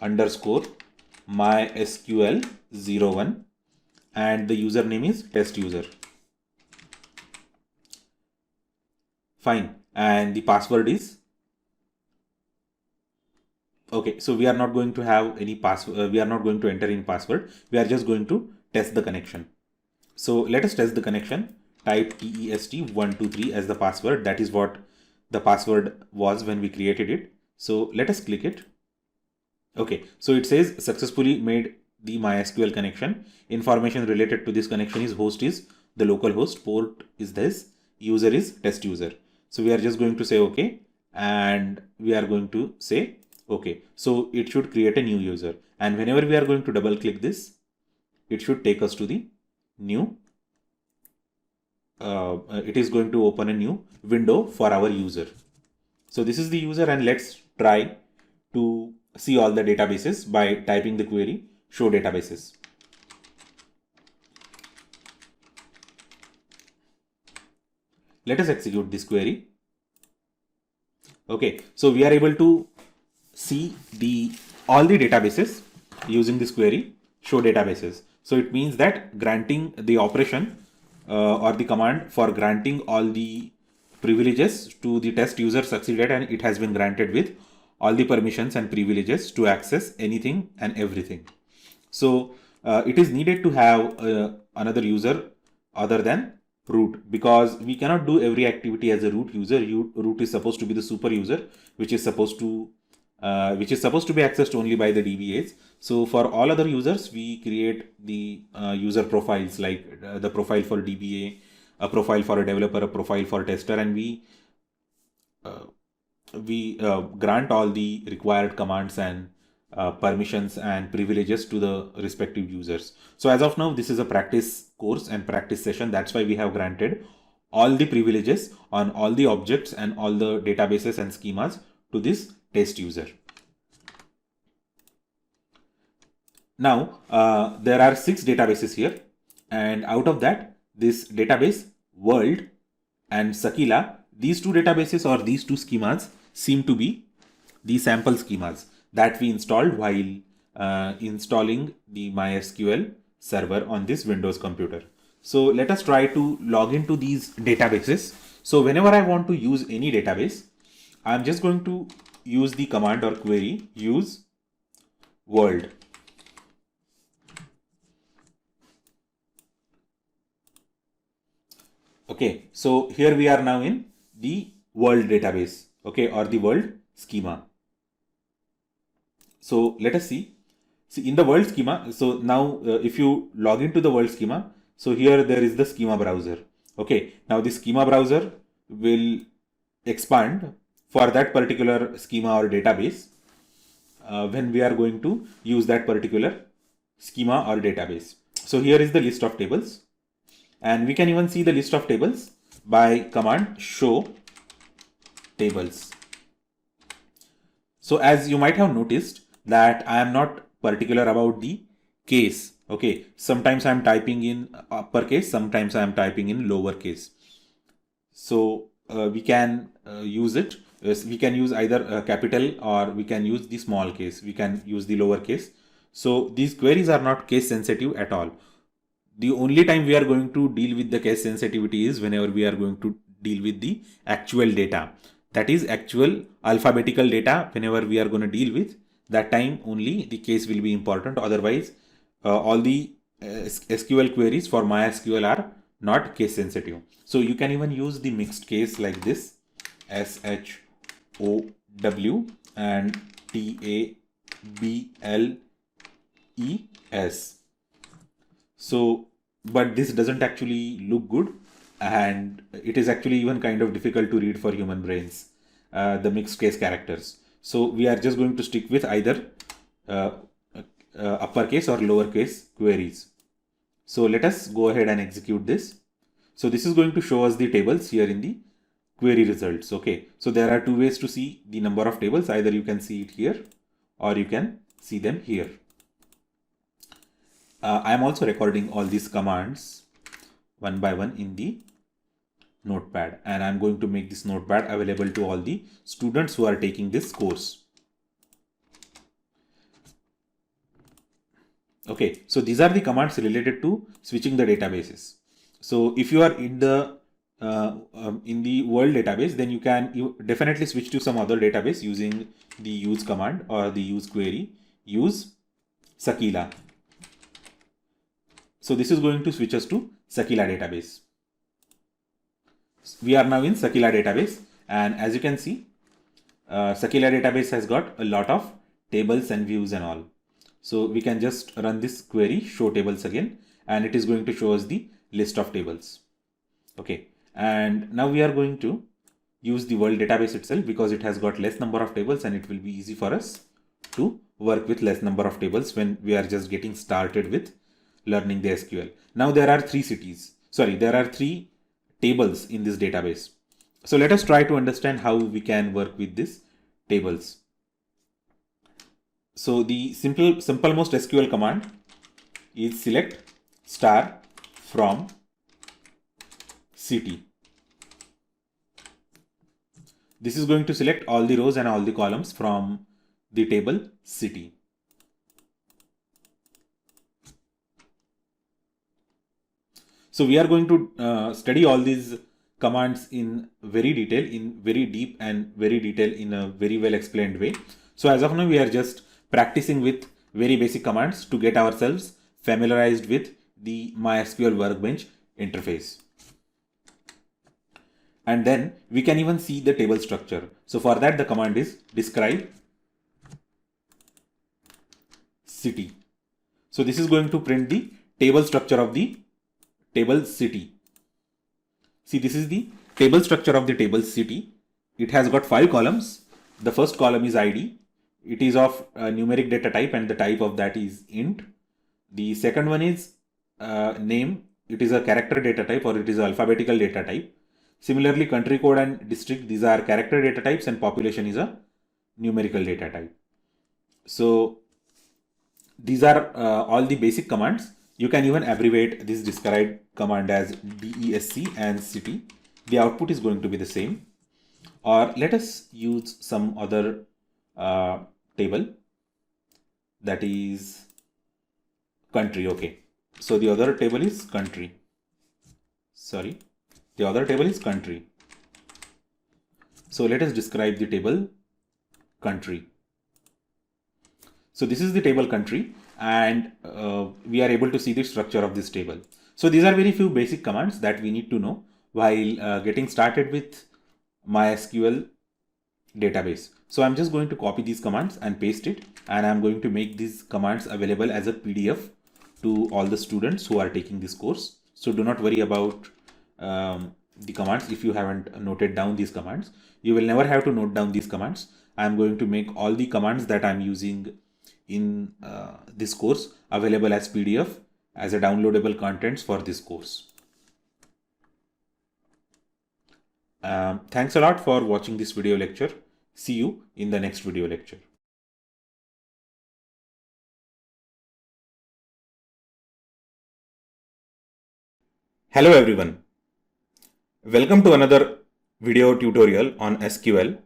underscore MySQL 01 and the username is test user. Fine. And the password is okay. So we are not going to have any password. We are not going to enter in password. We are just going to test the connection. So let us test the connection. Type TEST123 as the password. That is what the password was when we created it. So let us click it. Okay. So it says successfully made the MySQL connection. Information related to this connection is host is the local host, port is this, user is test user. So we are just going to say okay and we are going to say okay. So it should create a new user, and whenever we are going to double click this, it should take us to the new it is going to open a new window for our user. So this is the user, and let's try to see all the databases by typing the query show databases. Let us execute this query. Okay, so we are able to see all the databases using this query show databases. So it means that granting the operation or the command for granting all the privileges to the test user succeeded, and it has been granted with all the permissions and privileges to access anything and everything. So it is needed to have another user other than root, because we cannot do every activity as a root user. Root is supposed to be the super user, which is supposed to be accessed only by the DBAs. So for all other users, we create the user profiles, like the profile for DBA, a profile for a developer, a profile for tester, and we we grant all the required commands and permissions and privileges to the respective users. So as of now, this is a practice course and practice session. That's why we have granted all the privileges on all the objects and all the databases and schemas to this test user. Now, there are 6 databases here, and out of that, this database world and Sakila, these two databases or these two schemas seem to be the sample schemas that we installed while installing the MySQL server on this Windows computer. So let us try to log into these databases. So whenever I want to use any database, I'm just going to use the command or query use world. Okay, so here we are now in the world database, okay, or the world schema. So let us see. See in the world schema, so now if you log into the world schema, so here there is the schema browser. Okay, now the schema browser will expand for that particular schema or database when we are going to use that particular schema or database. So here is the list of tables. And we can even see the list of tables by command show tables. So as you might have noticed that I am not particular about the case. Okay, sometimes I am typing in uppercase, sometimes I am typing in lowercase. So we can use it. We can use either capital or we can use the small case. We can use the lowercase. So these queries are not case sensitive at all. The only time we are going to deal with the case sensitivity is whenever we are going to deal with the actual data. That is actual alphabetical data. Whenever we are going to deal with that time only the case will be important. Otherwise, all the SQL queries for MySQL are not case sensitive. So you can even use the mixed case like this SHOW and TABLES. So, but this doesn't actually look good and it is actually even kind of difficult to read for human brains, the mixed case characters. So we are just going to stick with either uppercase or lowercase queries. So let us go ahead and execute this. So this is going to show us the tables here in the query results. Okay, so there are two ways to see the number of tables. Either you can see it here or you can see them here. I am also recording all these commands one by one in the notepad, and I'm going to make this notepad available to all the students who are taking this course. Okay, so these are the commands related to switching the databases. So if you are in the world database, then you definitely switch to some other database using the use command or the use query use Sakila. So this is going to switch us to Sakila database. We are now in Sakila database, and as you can see, Sakila database has got a lot of tables and views and all. So we can just run this query show tables again, and it is going to show us the list of tables. Okay, and now we are going to use the world database itself because it has got less number of tables and it will be easy for us to work with less number of tables when we are just getting started with learning the SQL. Now there are three tables in this database. So let us try to understand how we can work with these tables. So the simple most SQL command is select star from city. This is going to select all the rows and all the columns from the table city. So we are going to study all these commands in very deep and very detail in a very well explained way. So as of now, we are just practicing with very basic commands to get ourselves familiarized with the MySQL Workbench interface. And then we can even see the table structure. So for that, the command is describe city. So this is going to print the table structure of the table city. See, this is the table structure of the table city, it has got 5 columns. The first column is ID. It is of numeric data type and the type of that is int. The second one is name. It is a character data type or it is alphabetical data type. Similarly, country code and district, these are character data types, and population is a numerical data type. So these are all the basic commands. You can even abbreviate this describe command as DESC and city. The output is going to be the same. Or let us use some other table, that is country. Okay, so the other table is country. The other table is country. So let us describe the table country. So this is the table country, and we are able to see the structure of this table. So these are very few basic commands that we need to know while getting started with MySQL database. So I'm just going to copy these commands and paste it, and I'm going to make these commands available as a PDF to all the students who are taking this course. So do not worry about the commands if you haven't noted down these commands. You will never have to note down these commands. I'm going to make all the commands that I'm using in this course available as PDF as a downloadable contents for this course. Thanks a lot for watching this video lecture. See you in the next video lecture. Hello everyone. Welcome to another video tutorial on SQL.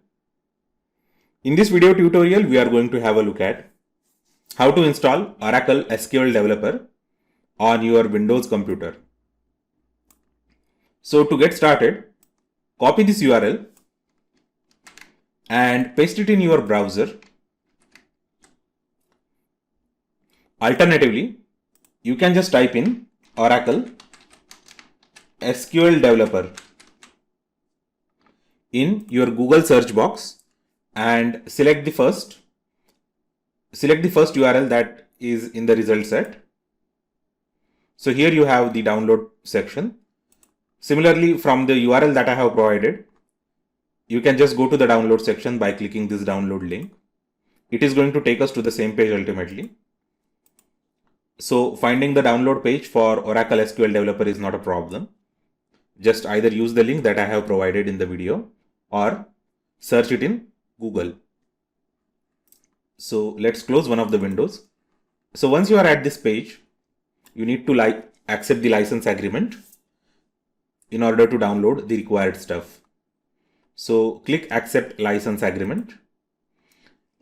In this video tutorial, we are going to have a look at how to install Oracle SQL Developer on your Windows computer. So to get started, copy this URL and paste it in your browser. Alternatively, you can just type in Oracle SQL Developer in your Google search box and select the first URL that is in the result set. So here you have the download section. Similarly, from the URL that I have provided, you can just go to the download section by clicking this download link. It is going to take us to the same page ultimately. So finding the download page for Oracle SQL Developer is not a problem. Just either use the link that I have provided in the video or search it in Google. So let's close one of the windows. So once you are at this page, you need to accept the license agreement in order to download the required stuff. So click accept license agreement,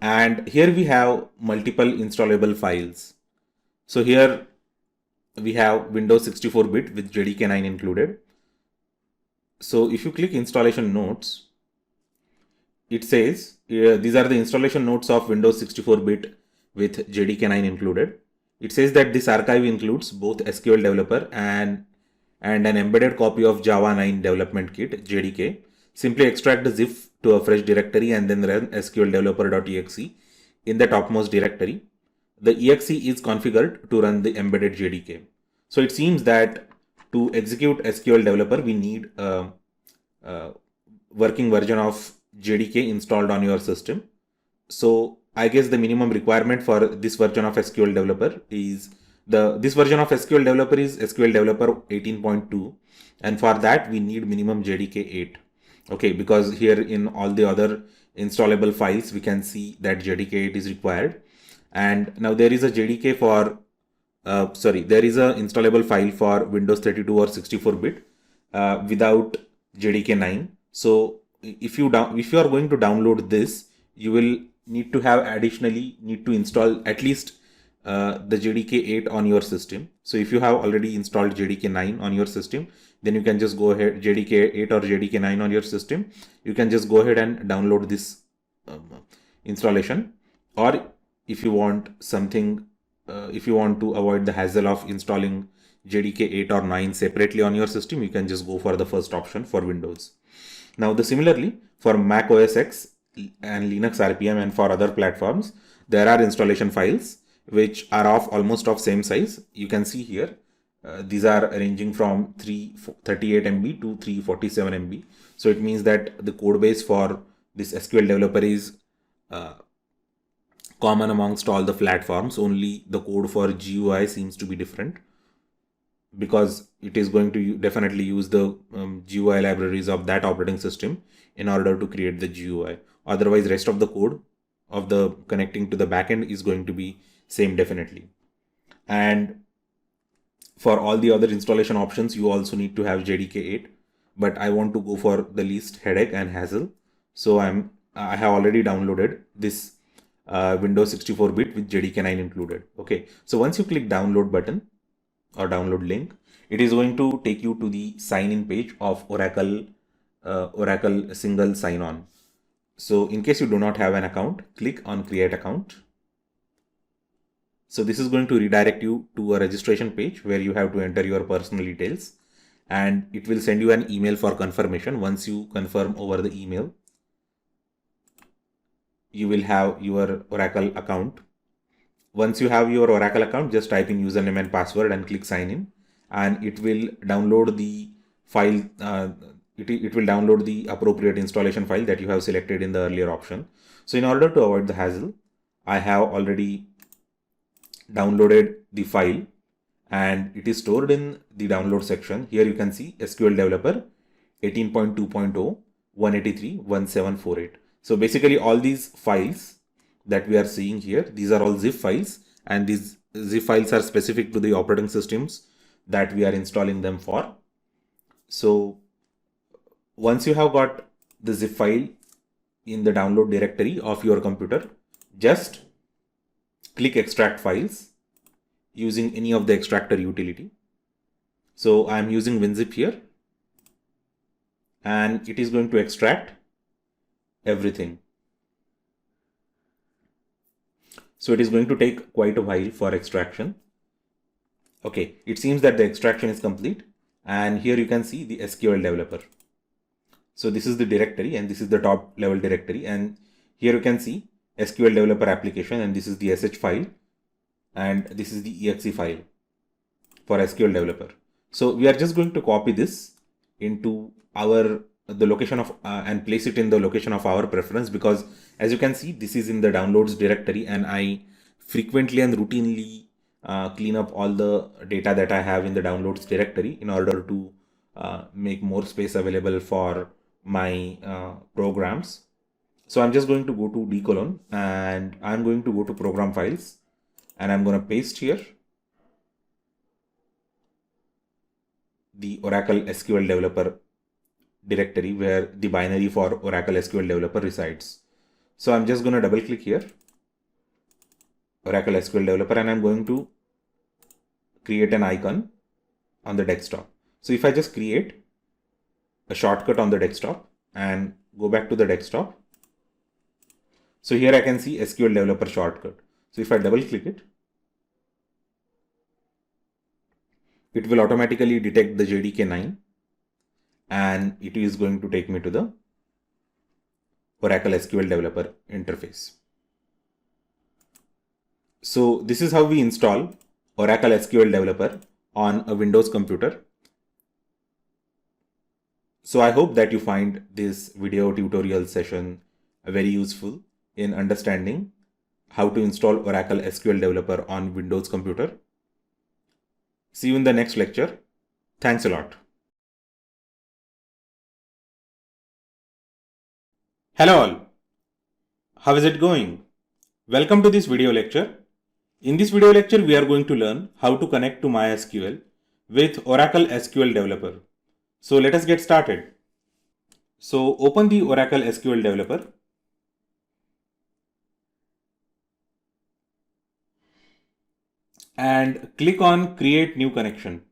and here we have multiple installable files. So here we have Windows 64-bit with JDK 9 included. So if you click installation notes, it says these are the installation notes of Windows 64-bit with JDK 9 included. It says that this archive includes both SQL Developer and an embedded copy of Java 9 Development Kit JDK. Simply extract the zip to a fresh directory and then run sqldeveloper.exe in the topmost directory. The exe is configured to run the embedded JDK. So it seems that to execute SQL Developer, we need a working version of JDK installed on your system. So I guess the minimum requirement for this version of SQL Developer is this version of SQL Developer is SQL Developer 18.2, and for that we need minimum JDK 8. Okay, because here in all the other installable files we can see that JDK 8 is required, and now there is a JDK for there is a installable file for Windows 32 or 64-bit without JDK 9. So if you are going to download this, you will need to install at least the JDK 8 on your system. So if you have already installed JDK 9 on your system, then you can just go ahead, JDK 8 or JDK 9 on your system, you can just go ahead and download this installation. Or if you want something, if you want to avoid the hassle of installing JDK 8 or 9 separately on your system, you can just go for the first option for Windows. Now similarly for Mac OS X and Linux RPM and for other platforms, there are installation files which are almost of same size. You can see here these are ranging from 338 MB to 347 MB. So it means that the code base for this SQL developer is common amongst all the platforms. Only the code for GUI seems to be different, because it is going to definitely use the GUI libraries of that operating system in order to create the GUI. Otherwise, rest of the code of the connecting to the backend is going to be same definitely. And for all the other installation options, you also need to have JDK8, but I want to go for the least headache and hassle. So I have already downloaded this Windows 64-bit with JDK9 included. Okay, so once you click download button or download link, it is going to take you to the sign in page of Oracle single sign on. So in case you do not have an account, click on create account. So this is going to redirect you to a registration page where you have to enter your personal details, and it will send you an email for confirmation. Once you confirm over the email, you will have your Oracle account. Once you have your Oracle account, just type in username and password and click sign in, and it will download the file. It will download the appropriate installation file that you have selected in the earlier option. So in order to avoid the hassle, I have already downloaded the file, and it is stored in the download section. Here you can see SQL Developer 18.2.0 183.1748. So basically all these files that we are seeing here, these are all zip files, and these zip files are specific to the operating systems that we are installing them for. So once you have got the zip file in the download directory of your computer, just click extract files using any of the extractor utility. So I am using WinZip here, and it is going to extract everything. So it is going to take quite a while for extraction. Okay, it seems that the extraction is complete, and here you can see the SQL Developer. So this is the directory, and this is the top level directory, and here you can see SQL Developer application, and this is the SH file, and this is the exe file for SQL Developer. So we are just going to copy this into the location of and place it in the location of our preference, because as you can see, this is in the downloads directory, and I frequently and routinely clean up all the data that I have in the downloads directory in order to make more space available for my programs. So I'm just going to go to D:, and I'm going to go to program files, and I'm going to paste here the Oracle SQL Developer directory where the binary for Oracle SQL Developer resides. So I'm just going to double click here, Oracle SQL Developer, and I'm going to create an icon on the desktop. So if I just create a shortcut on the desktop and go back to the desktop, so here I can see SQL Developer shortcut. So if I double click it, it will automatically detect the JDK9, and it is going to take me to the Oracle SQL Developer interface. So this is how we install Oracle SQL Developer on a Windows computer. So I hope that you find this video tutorial session very useful in understanding how to install Oracle SQL Developer on Windows computer. See you in the next lecture. Thanks a lot. Hello all. How is it going? Welcome to this video lecture. In this video lecture, we are going to learn how to connect to MySQL with Oracle SQL Developer. So let us get started. So open the Oracle SQL Developer. And click on create new connection.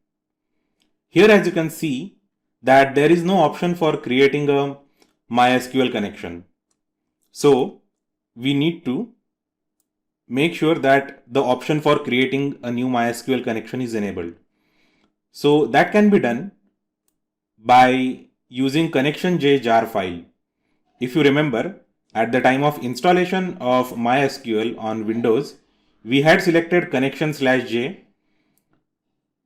Here, as you can see, that there is no option for creating a MySQL connection. So we need to make sure that the option for creating a new MySQL connection is enabled. So that can be done by using connection.jar file. If you remember, at the time of installation of MySQL on Windows, we had selected connection/j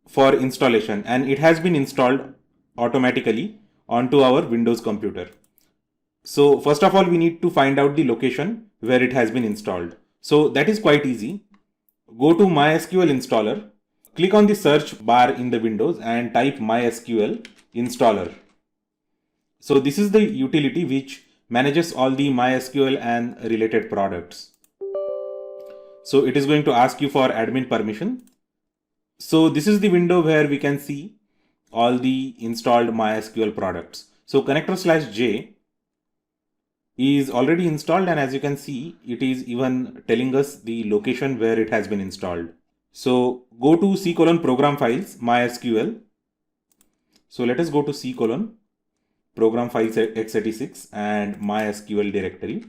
for installation, and it has been installed automatically onto our Windows computer. So first of all, we need to find out the location where it has been installed. So that is quite easy. Go to MySQL installer, click on the search bar in the Windows and type MySQL installer. So this is the utility which manages all the MySQL and related products. So it is going to ask you for admin permission. So this is the window where we can see all the installed MySQL products. So connector/j is already installed, and as you can see, it is even telling us the location where it has been installed. So go to C:\program files MySQL. So let us go to C:\program files x86 and MySQL directory.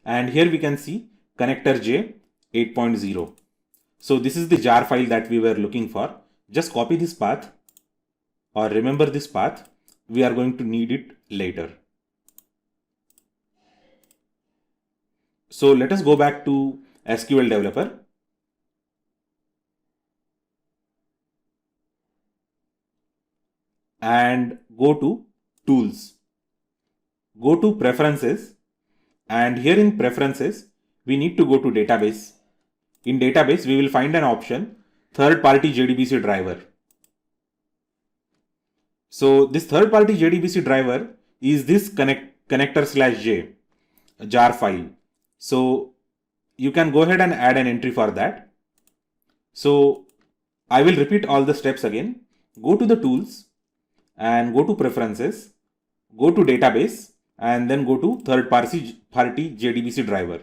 And here we can see connector J 8.0. So this is the jar file that we were looking for. Just copy this path or remember this path. We are going to need it later. So let us go back to SQL Developer. And go to Tools. Go to Preferences. And here in Preferences, we need to go to Database. In Database, we will find an option, Third-Party JDBC Driver. So this third-party JDBC driver is this connector/j jar file. So you can go ahead and add an entry for that. So I will repeat all the steps again. Go to the Tools and go to Preferences, go to Database, and then go to third-party JDBC driver.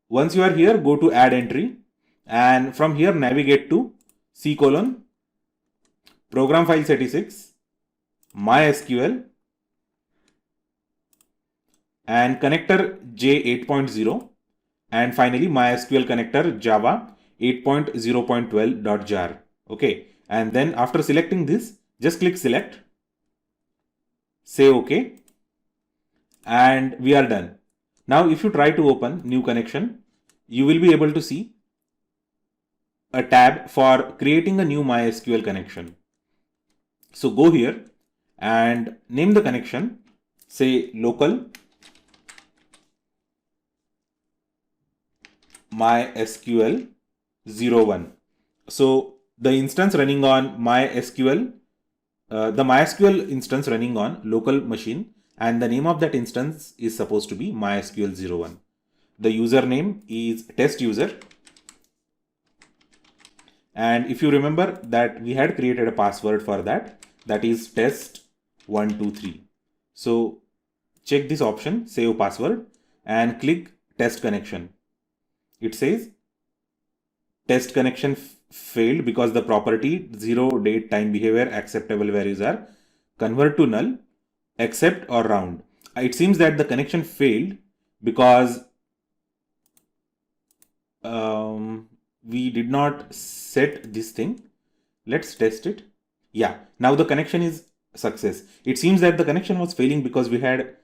Once you are here, go to Add Entry, and from here navigate to C:\program files 86, MySQL, and connector J 8.0, and finally MySQL connector Java 8.0.12.jar. Okay, and then after selecting this, just click Select, say OK, and we are done. Now if you try to open new connection, you will be able to see a tab for creating a new MySQL connection. So go here and name the connection, say local MySQL 01. So the instance running on MySQL, the MySQL instance running on local machine, and the name of that instance is supposed to be MySQL 01. The username is test user. And if you remember that we had created a password for that, that is test123. So check this option, save password, and click test connection. It says test connection failed because the property 0, date, time, behavior, acceptable values are convert to null, accept or round. It seems that the connection failed because we did not set this thing. Let's test it. Yeah, now the connection is success. It seems that the connection was failing because we had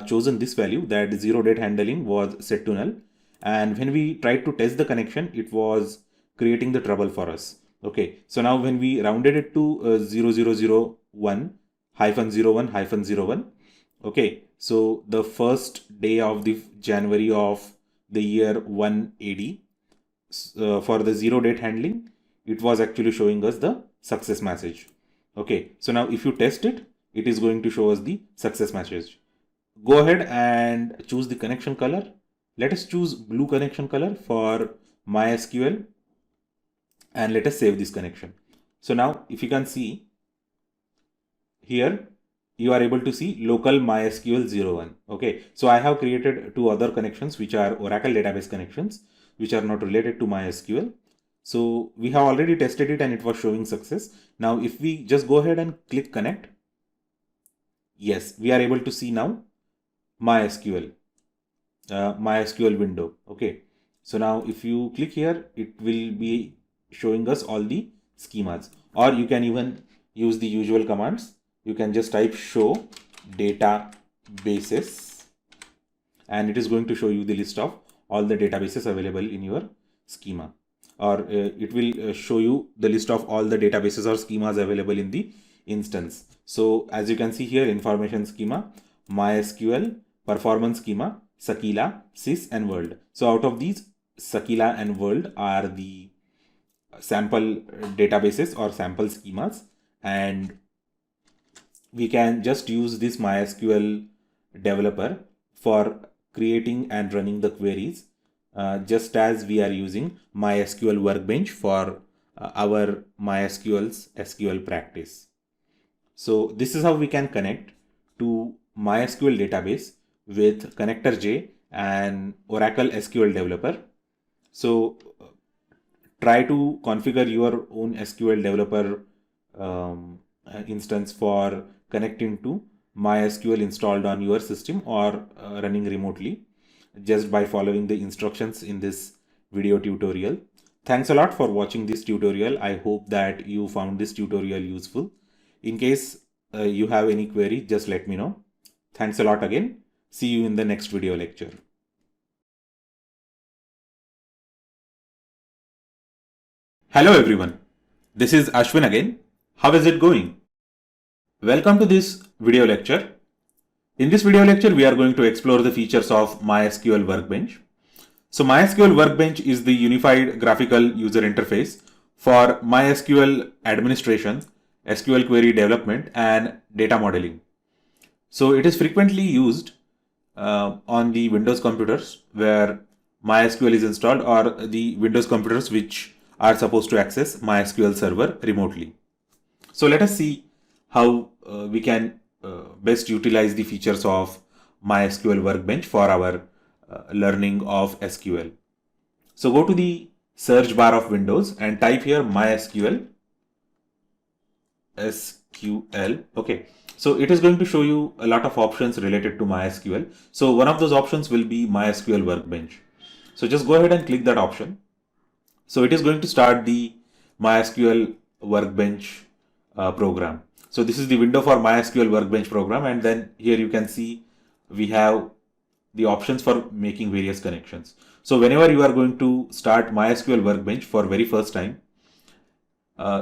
chosen this value, that 0 date handling was set to null, and when we tried to test the connection, it was creating the trouble for us. Okay, so now when we rounded it to 0001-01-01, okay, so the first day of the January of the year 180, for the 0 date handling, it was actually showing us the success message. Okay, so now if you test it, it is going to show us the success message. Go ahead and choose the connection color. Let us choose blue connection color for MySQL, and let us save this connection. So now if you can see here, you are able to see local MySQL 01. Okay, so I have created two other connections which are Oracle database connections, which are not related to MySQL. So we have already tested it and it was showing success. Now if we just go ahead and click connect, yes, we are able to see now MySQL window. Okay, so now if you click here, it will be showing us all the schemas, or you can even use the usual commands. You can just type show databases, and it is going to show you the list of all the databases available in your schema. or it will show you the list of all the databases or schemas available in the instance. So as you can see here, information schema, MySQL, performance schema, Sakila, Sys, and World. So out of these, Sakila and World are the sample databases or sample schemas, and we can just use this MySQL developer for creating and running the queries, just as we are using MySQL Workbench for our MySQL's SQL practice. So this is how we can connect to MySQL database with ConnectorJ and Oracle SQL Developer. So try to configure your own SQL Developer instance for connecting to MySQL installed on your system or running remotely just by following the instructions in this video tutorial. Thanks a lot for watching this tutorial. I hope that you found this tutorial useful. In case you have any query, just let me know. Thanks a lot again. See you in the next video lecture. Hello everyone. This is Ashwin again. How is it going? Welcome to this video lecture. In this video lecture, we are going to explore the features of MySQL Workbench. So MySQL Workbench is the unified graphical user interface for MySQL administration, SQL query development, and data modeling. So it is frequently used on the Windows computers where MySQL is installed, or the Windows computers which are supposed to access MySQL server remotely. So let us see how we can best utilize the features of MySQL Workbench for our learning of SQL. So go to the search bar of Windows and type here MySQL SQL. Okay, so it is going to show you a lot of options related to MySQL. So one of those options will be MySQL Workbench. So just go ahead and click that option. So it is going to start the MySQL Workbench program. So this is the window for MySQL Workbench program, and then here you can see we have the options for making various connections. So whenever you are going to start MySQL Workbench for very first time,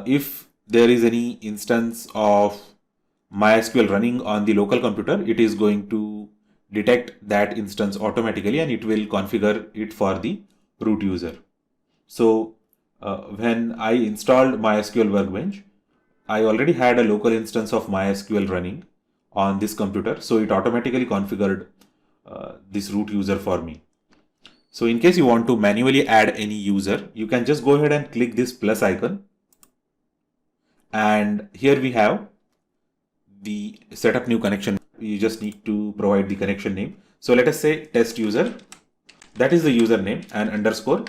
if there is any instance of MySQL running on the local computer, it is going to detect that instance automatically and it will configure it for the root user. So when I installed MySQL Workbench, I already had a local instance of MySQL running on this computer, so it automatically configured this root user for me. So in case you want to manually add any user, you can just go ahead and click this plus icon, and here we have the setup new connection. You just need to provide the connection name. So let us say test user, that is the username, and underscore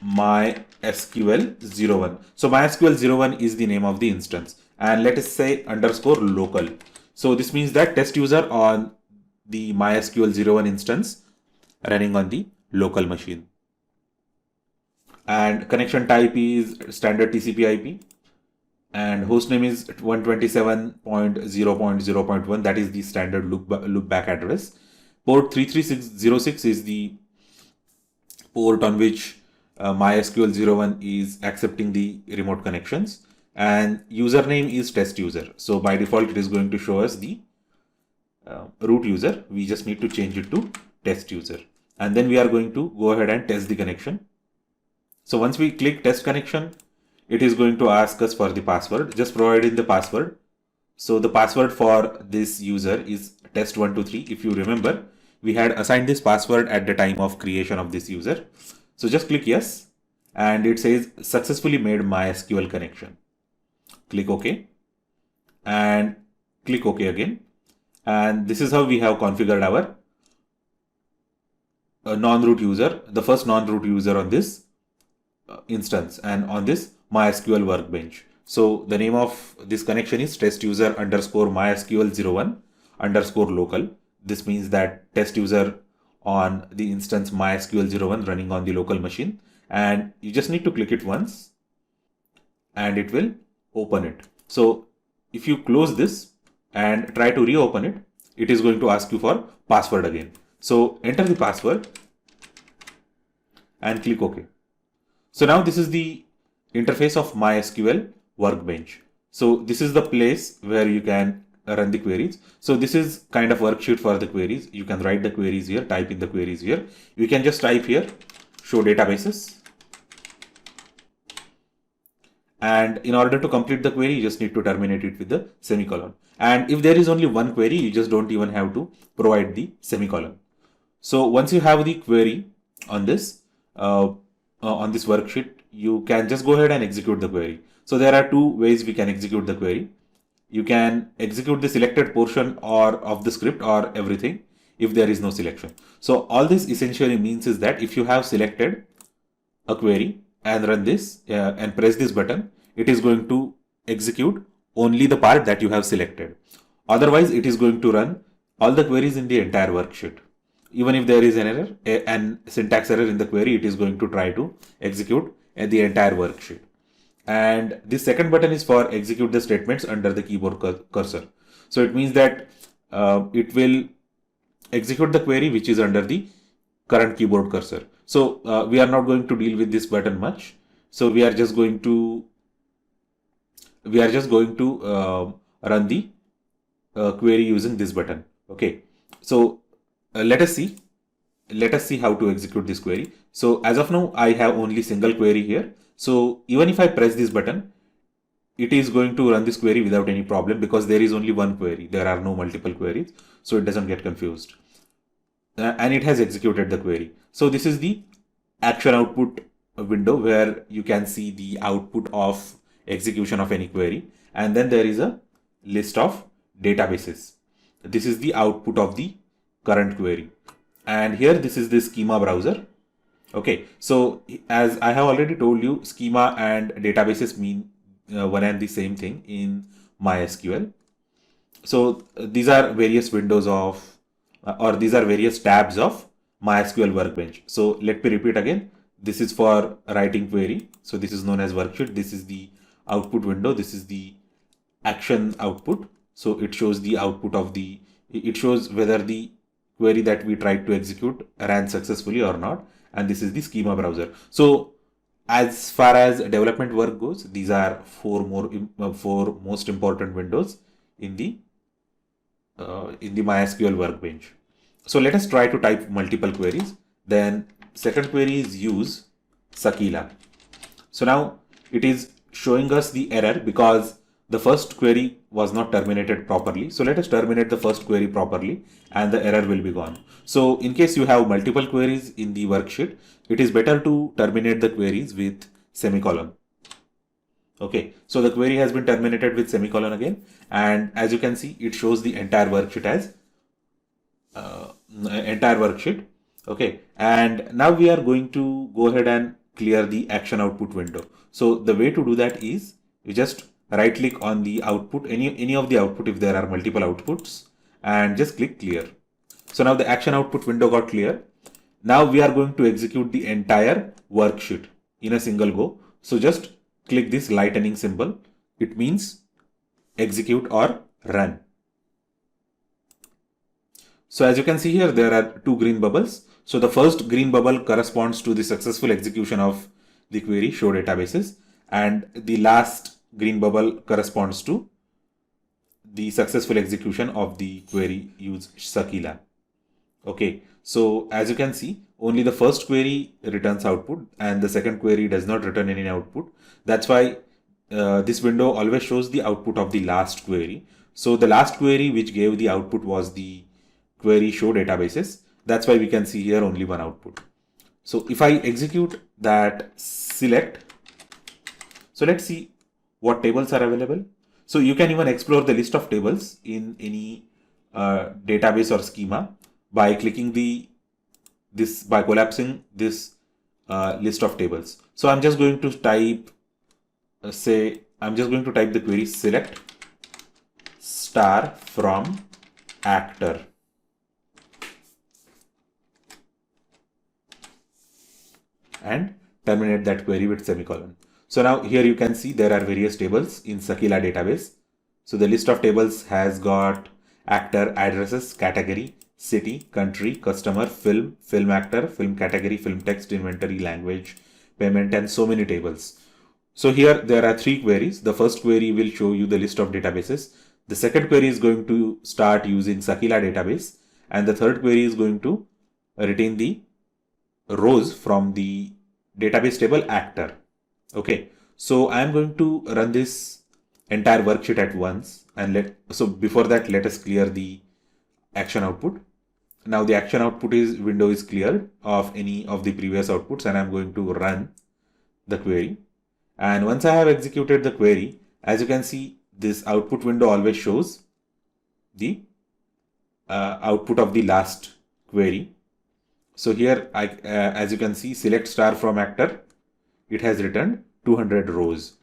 MySQL01. So MySQL01 is the name of the instance, and let us say underscore local. So this means that test user on the MySQL01 instance running on the local machine. And connection type is standard TCP IP, and hostname is 127.0.0.1. That is the standard loopback address. Port 33606 is the port on which MySQL01 is accepting the remote connections, and username is test user. So by default, it is going to show us the root user. We just need to change it to test user, and then we are going to go ahead and test the connection. So once we click test connection, it is going to ask us for the password. Just provide in the password. So the password for this user is test123. If you remember, we had assigned this password at the time of creation of this user. So just click yes, and it says successfully made MySQL connection. Click OK and click OK again. And this is how we have configured our non-root user, the first non-root user on this instance and on this MySQL Workbench. So the name of this connection is test user underscore MySQL01 underscore local. This means that test user on the instance MySQL01 running on the local machine, and you just need to click it once and it will open it. So if you close this and try to reopen it, it is going to ask you for password again. So enter the password and click OK. So now this is the interface of MySQL Workbench. So this is the place where you can run the queries. So this is kind of worksheet for the queries. You can write the queries here, type in the queries here. You can just type here, show databases. And in order to complete the query, you just need to terminate it with the semicolon. And if there is only one query, you just don't even have to provide the semicolon. So once you have the query on this worksheet, you can just go ahead and execute the query. So there are two ways we can execute the query. You can execute the selected portion or of the script or everything if there is no selection. So all this essentially means is that if you have selected a query and run this and press this button, it is going to execute only the part that you have selected. Otherwise, it is going to run all the queries in the entire worksheet. Even if there is an error, an syntax error in the query, it is going to try to execute the entire worksheet. And the second button is for execute the statements under the keyboard cursor. So it means that it will execute the query which is under the current keyboard cursor. So we are not going to deal with this button much. So we are just going to run the query using this button. Okay. So let us see how to execute this query. So as of now, I have only single query here. So even if I press this button, it is going to run this query without any problem because there is only one query. There are no multiple queries, so it doesn't get confused. And it has executed the query. So this is the action output window where you can see the output of execution of any query. And then there is a list of databases. This is the output of the current query. And here, this is the schema browser. Okay, so as I have already told you, schema and databases mean one and the same thing in MySQL. So these are various windows of these are various tabs of MySQL Workbench. So let me repeat again. This is for writing query. So this is known as worksheet. This is the output window. This is the action output. So it shows the output of it shows whether the query that we tried to execute ran successfully or not. And this is the schema browser. So as far as development work goes, these are four most important windows in the MySQL Workbench. So let us try to type multiple queries. Then second query is use Sakila. So now it is showing us the error because the first query was not terminated properly. So let us terminate the first query properly and the error will be gone. So in case you have multiple queries in the worksheet, it is better to terminate the queries with semicolon. Okay, so the query has been terminated with semicolon again. And as you can see, it shows the entire worksheet as entire worksheet. Okay, and now we are going to go ahead and clear the action output window. So the way to do that is you just right click on the output, any of the output if there are multiple outputs, and just click clear. So now the action output window got clear. Now we are going to execute the entire worksheet in a single go. So just click this lightning symbol. It means execute or run. So as you can see here, there are two green bubbles. So the first green bubble corresponds to the successful execution of the query show databases, and the last green bubble corresponds to the successful execution of the query use Sakila. Okay, so as you can see, only the first query returns output and the second query does not return any output. That's why this window always shows the output of the last query. So the last query which gave the output was the query show databases. That's why we can see here only one output. So if I execute that select, so let's see what tables are available. So you can even explore the list of tables in any database or schema by clicking by collapsing this list of tables. So I'm just going to type, the query select star from actor. And terminate that query with semicolon. So now here you can see there are various tables in Sakila database. So the list of tables has got actor, addresses, category, city, country, customer, film, film actor, film category, film text, inventory, language, payment, and so many tables. So here there are three queries. The first query will show you the list of databases. The second query is going to start using Sakila database, and the third query is going to retain the rows from the database table actor. Okay, so I am going to run this entire worksheet at once, and so before that, let us clear the action output. Now the action output window is cleared of any of the previous outputs, and I'm going to run the query. And once I have executed the query, as you can see, this output window always shows the output of the last query. So here, as you can see, select star from actor, it has returned 200 rows.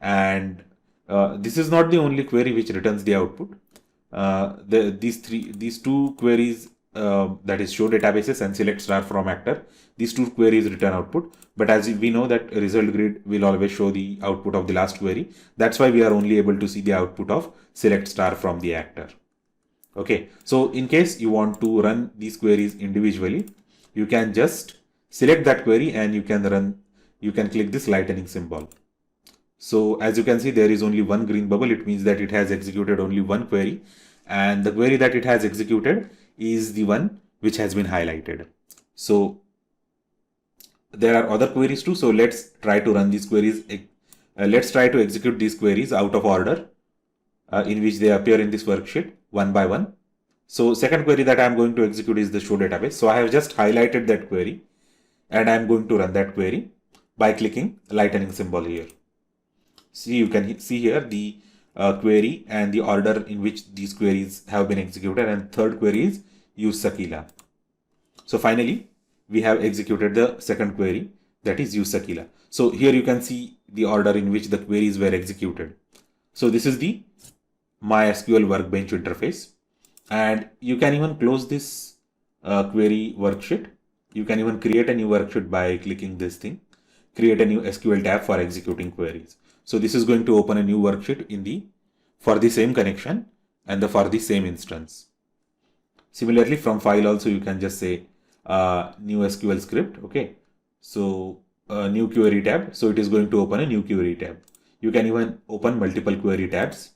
And this is not the only query which returns the output. These two queries, that is show databases and select star from actor, these two queries return output. But as we know that result grid will always show the output of the last query. That's why we are only able to see the output of select star from the actor. Okay, so in case you want to run these queries individually, you can just select that query and you can click this lightning symbol. So as you can see, there is only one green bubble. It means that it has executed only one query, and the query that it has executed is the one which has been highlighted. So there are other queries too. So let's try to run these queries. Let's try to execute these queries out of order in which they appear in this worksheet one by one. So second query that I'm going to execute is the show database. So I have just highlighted that query and I'm going to run that query by clicking lightning symbol here. See, you can see here the query and the order in which these queries have been executed, and third query is use Sakila. So finally, we have executed the second query, that is use Sakila. So here you can see the order in which the queries were executed. So this is the MySQL Workbench interface, and you can even close this query worksheet. You can even create a new worksheet by clicking this thing, create a new SQL tab for executing queries. So this is going to open a new worksheet for the same connection and for the same instance. Similarly, from file also you can just say new SQL script. Okay, so new query tab. So it is going to open a new query tab. You can even open multiple query tabs,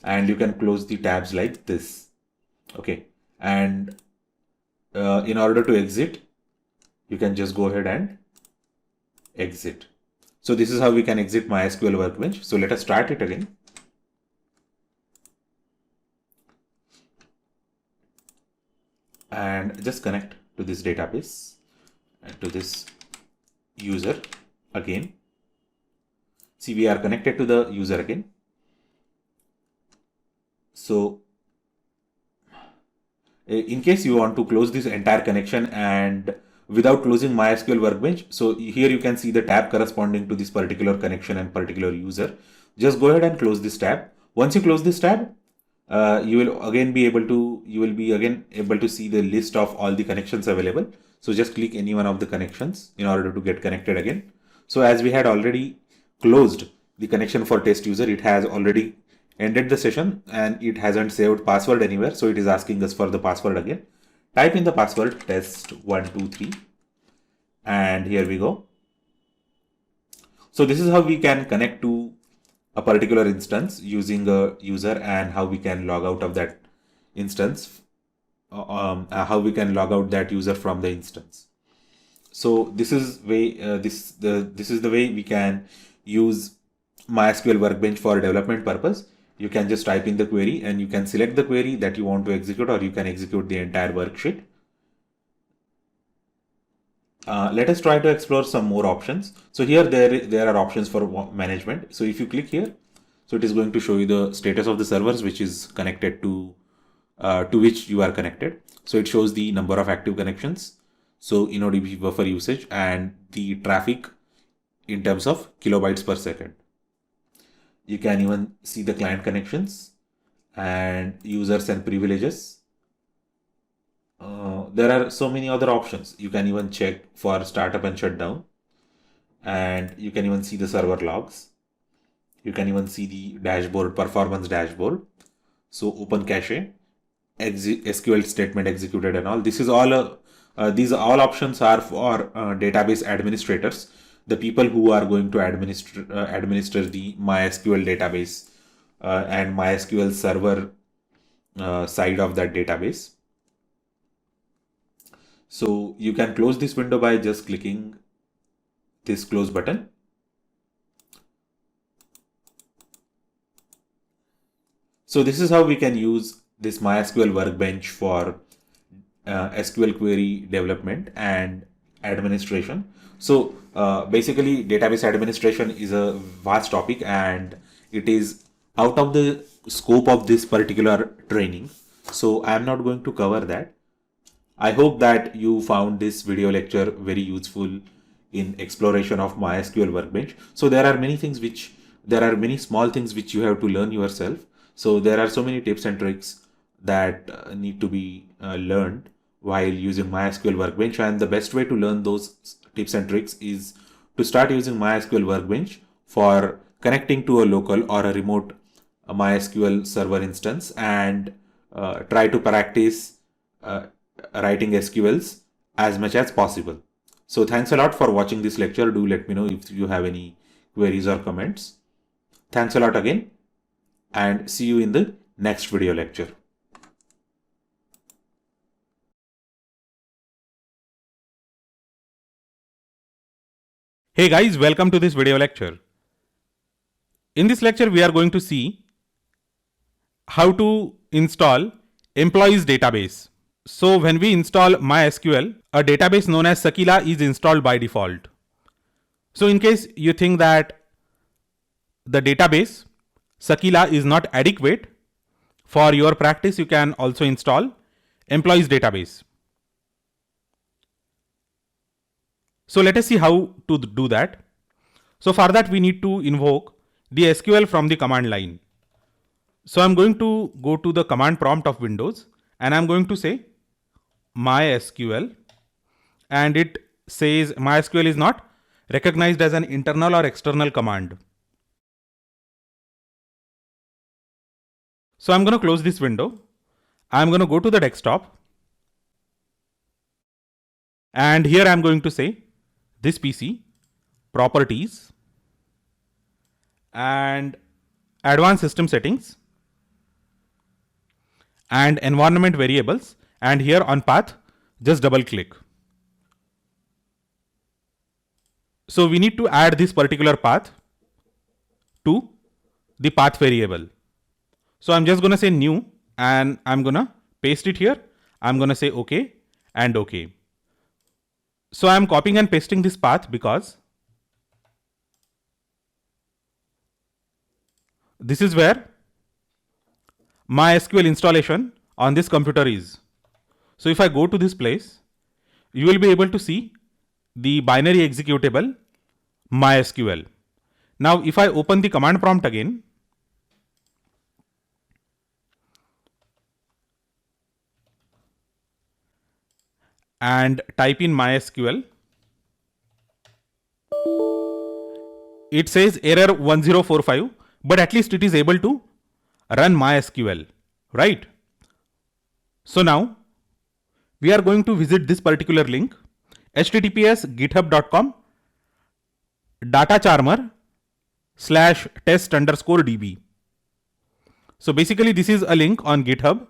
and you can close the tabs like this. Okay, and in order to exit, you can just go ahead and exit. So this is how we can exit MySQL Workbench. So let us start it again. And just connect to this database and to this user again. See, we are connected to the user again. So in case you want to close this entire connection and without closing MySQL Workbench, so here you can see the tab corresponding to this particular connection and particular user. Just go ahead and close this tab. Once you close this tab, you will again be able to see the list of all the connections available. So just click any one of the connections in order to get connected again. So as we had already closed the connection for test user, it has already ended the session and it hasn't saved password anywhere. So it is asking us for the password again. Type in the password test123 and here we go. So this is how we can connect to a particular instance using a user, and how we can log out of that instance, how we can log out that user from the instance. So this is the way we can use MySQL Workbench for development purpose. You can just type in the query and you can select the query that you want to execute, or you can execute the entire worksheet. Let us try to explore some more options. So here there are options for management. So if you click here, so it is going to show you the status of the servers which is connected to which you are connected. So it shows the number of active connections, so InnoDB buffer usage, and the traffic in terms of kilobytes per second. You can even see the client connections and users and privileges. There are so many other options. You can even check for startup and shutdown, and you can even see the server logs. You can even see the dashboard, performance dashboard. So open cache, SQL statement executed and all. This is all These all options are for database administrators, the people who are going to administer the MySQL database and MySQL server side of that database. So you can close this window by just clicking this close button. So this is how we can use this MySQL Workbench for SQL query development and administration. So basically, database administration is a vast topic and it is out of the scope of this particular training. So I am not going to cover that. I hope that you found this video lecture very useful in exploration of MySQL Workbench. So there are many small things which you have to learn yourself. So there are so many tips and tricks that need to be learned while using MySQL Workbench, and the best way to learn those tips and tricks is to start using MySQL Workbench for connecting to a local or a remote MySQL server instance and try to practice writing SQLs as much as possible. So thanks a lot for watching this lecture. Do let me know if you have any queries or comments. Thanks a lot again and see you in the next video lecture. Hey guys, welcome to this video lecture. In this lecture, we are going to see how to install employees database. So when we install MySQL, a database known as Sakila is installed by default. So in case you think that the database Sakila is not adequate for your practice, you can also install employees database. So let us see how to do that. So for that, we need to invoke the SQL from the command line. So I'm going to go to the command prompt of Windows and I'm going to say MySQL, and it says MySQL is not recognized as an internal or external command. So I'm going to close this window. I'm going to go to the desktop and here I'm going to say this PC, properties, and advanced system settings, and environment variables, and here on path, just double click. So we need to add this particular path to the path variable. So I'm just going to say new and I'm going to paste it here. I'm going to say OK and OK. So I'm copying and pasting this path because this is where my SQL installation on this computer is. So if I go to this place, you will be able to see the binary executable MySQL. Now if I open the command prompt again, and type in MySQL, it says error 1045, but at least it is able to run MySQL, right? So now we are going to visit this particular link, https://github.com datacharmer/test_db. So basically this is a link on GitHub,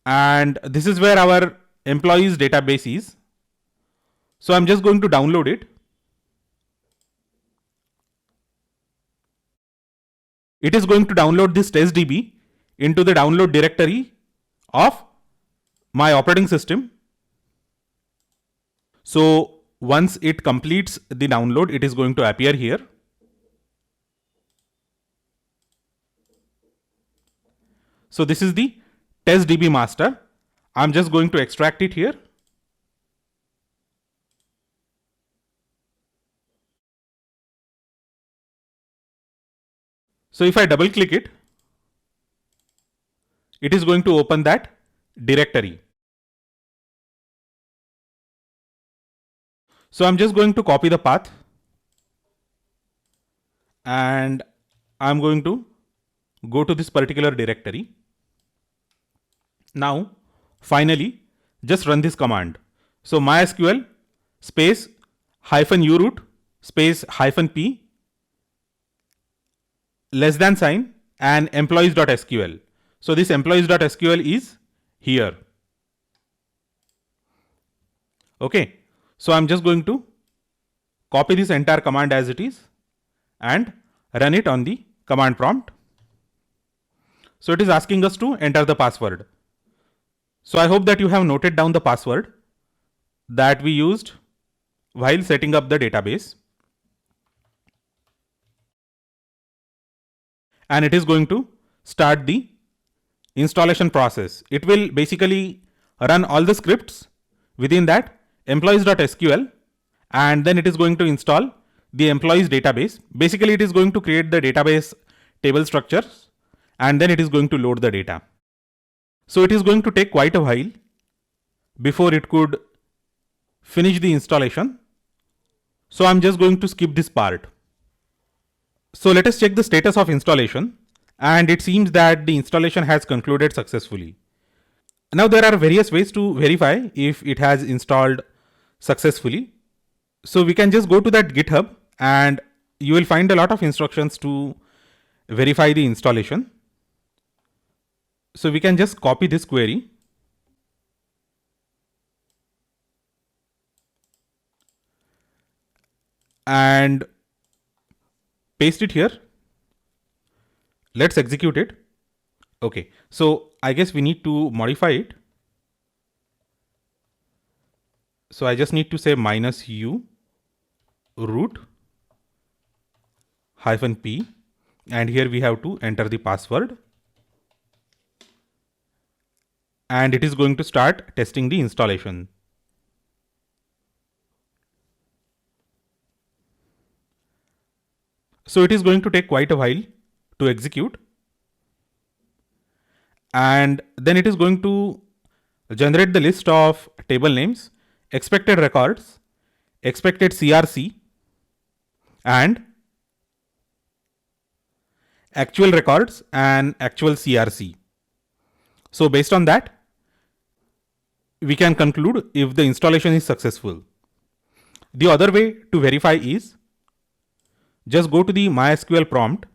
and this is where our employees database is. So I'm just going to download it. It is going to download this testdb into the download directory of my operating system. So once it completes the download, it is going to appear here. So this is the testdb master. I'm just going to extract it here. So if I double click it, it is going to open that directory. So I'm just going to copy the path and I'm going to go to this particular directory. Now, finally, just run this command. So MySQL space -uroot space -p less than sign and employees.sql. So this employees.sql is here. Okay, so I'm just going to copy this entire command as it is and run it on the command prompt. So it is asking us to enter the password. So I hope that you have noted down the password that we used while setting up the database. And it is going to start the installation process. It will basically run all the scripts within that employees.sql, and then it is going to install the employees database. Basically, it is going to create the database table structures, and then it is going to load the data. So it is going to take quite a while before it could finish the installation. So I'm just going to skip this part. So let us check the status of installation, and it seems that the installation has concluded successfully. Now there are various ways to verify if it has installed successfully. So we can just go to that GitHub and you will find a lot of instructions to verify the installation. So we can just copy this query and paste it here. Let's execute it. Okay, so I guess we need to modify it. So I just need to say -u root -p, and here we have to enter the password, and it is going to start testing the installation. So it is going to take quite a while to execute, and then it is going to generate the list of table names, expected records, expected CRC, and actual records and actual CRC. So based on that, we can conclude if the installation is successful. The other way to verify is just go to the MySQL prompt,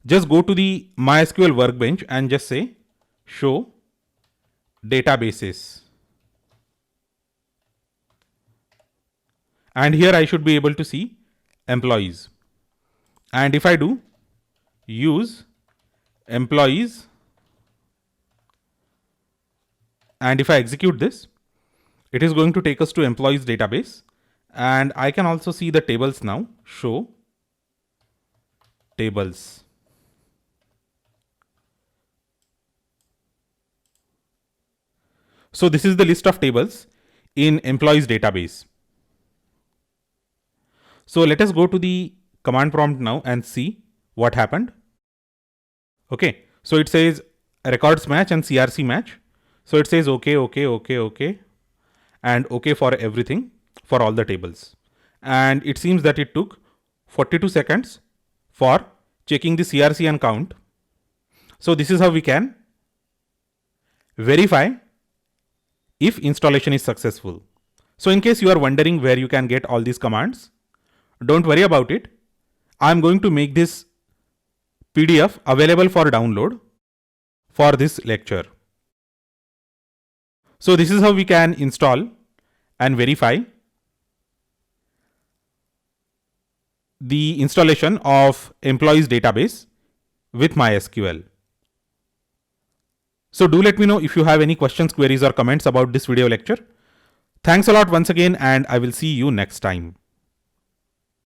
just go to the MySQL workbench and just say show databases. And here I should be able to see employees. And if I do use employees, and if I execute this, it is going to take us to employees database. And I can also see the tables now. Show tables. So this is the list of tables in employees database. So let us go to the command prompt now and see what happened. Okay, so it says records match and CRC match. So it says okay, and okay for everything, for all the tables. And it seems that it took 42 seconds for checking the CRC and count. So this is how we can verify if installation is successful. So in case you are wondering where you can get all these commands, don't worry about it. I'm going to make this PDF available for download for this lecture. So this is how we can install and verify the installation of employees database with MySQL. So do let me know if you have any questions, queries or comments about this video lecture. Thanks a lot once again, and I will see you next time.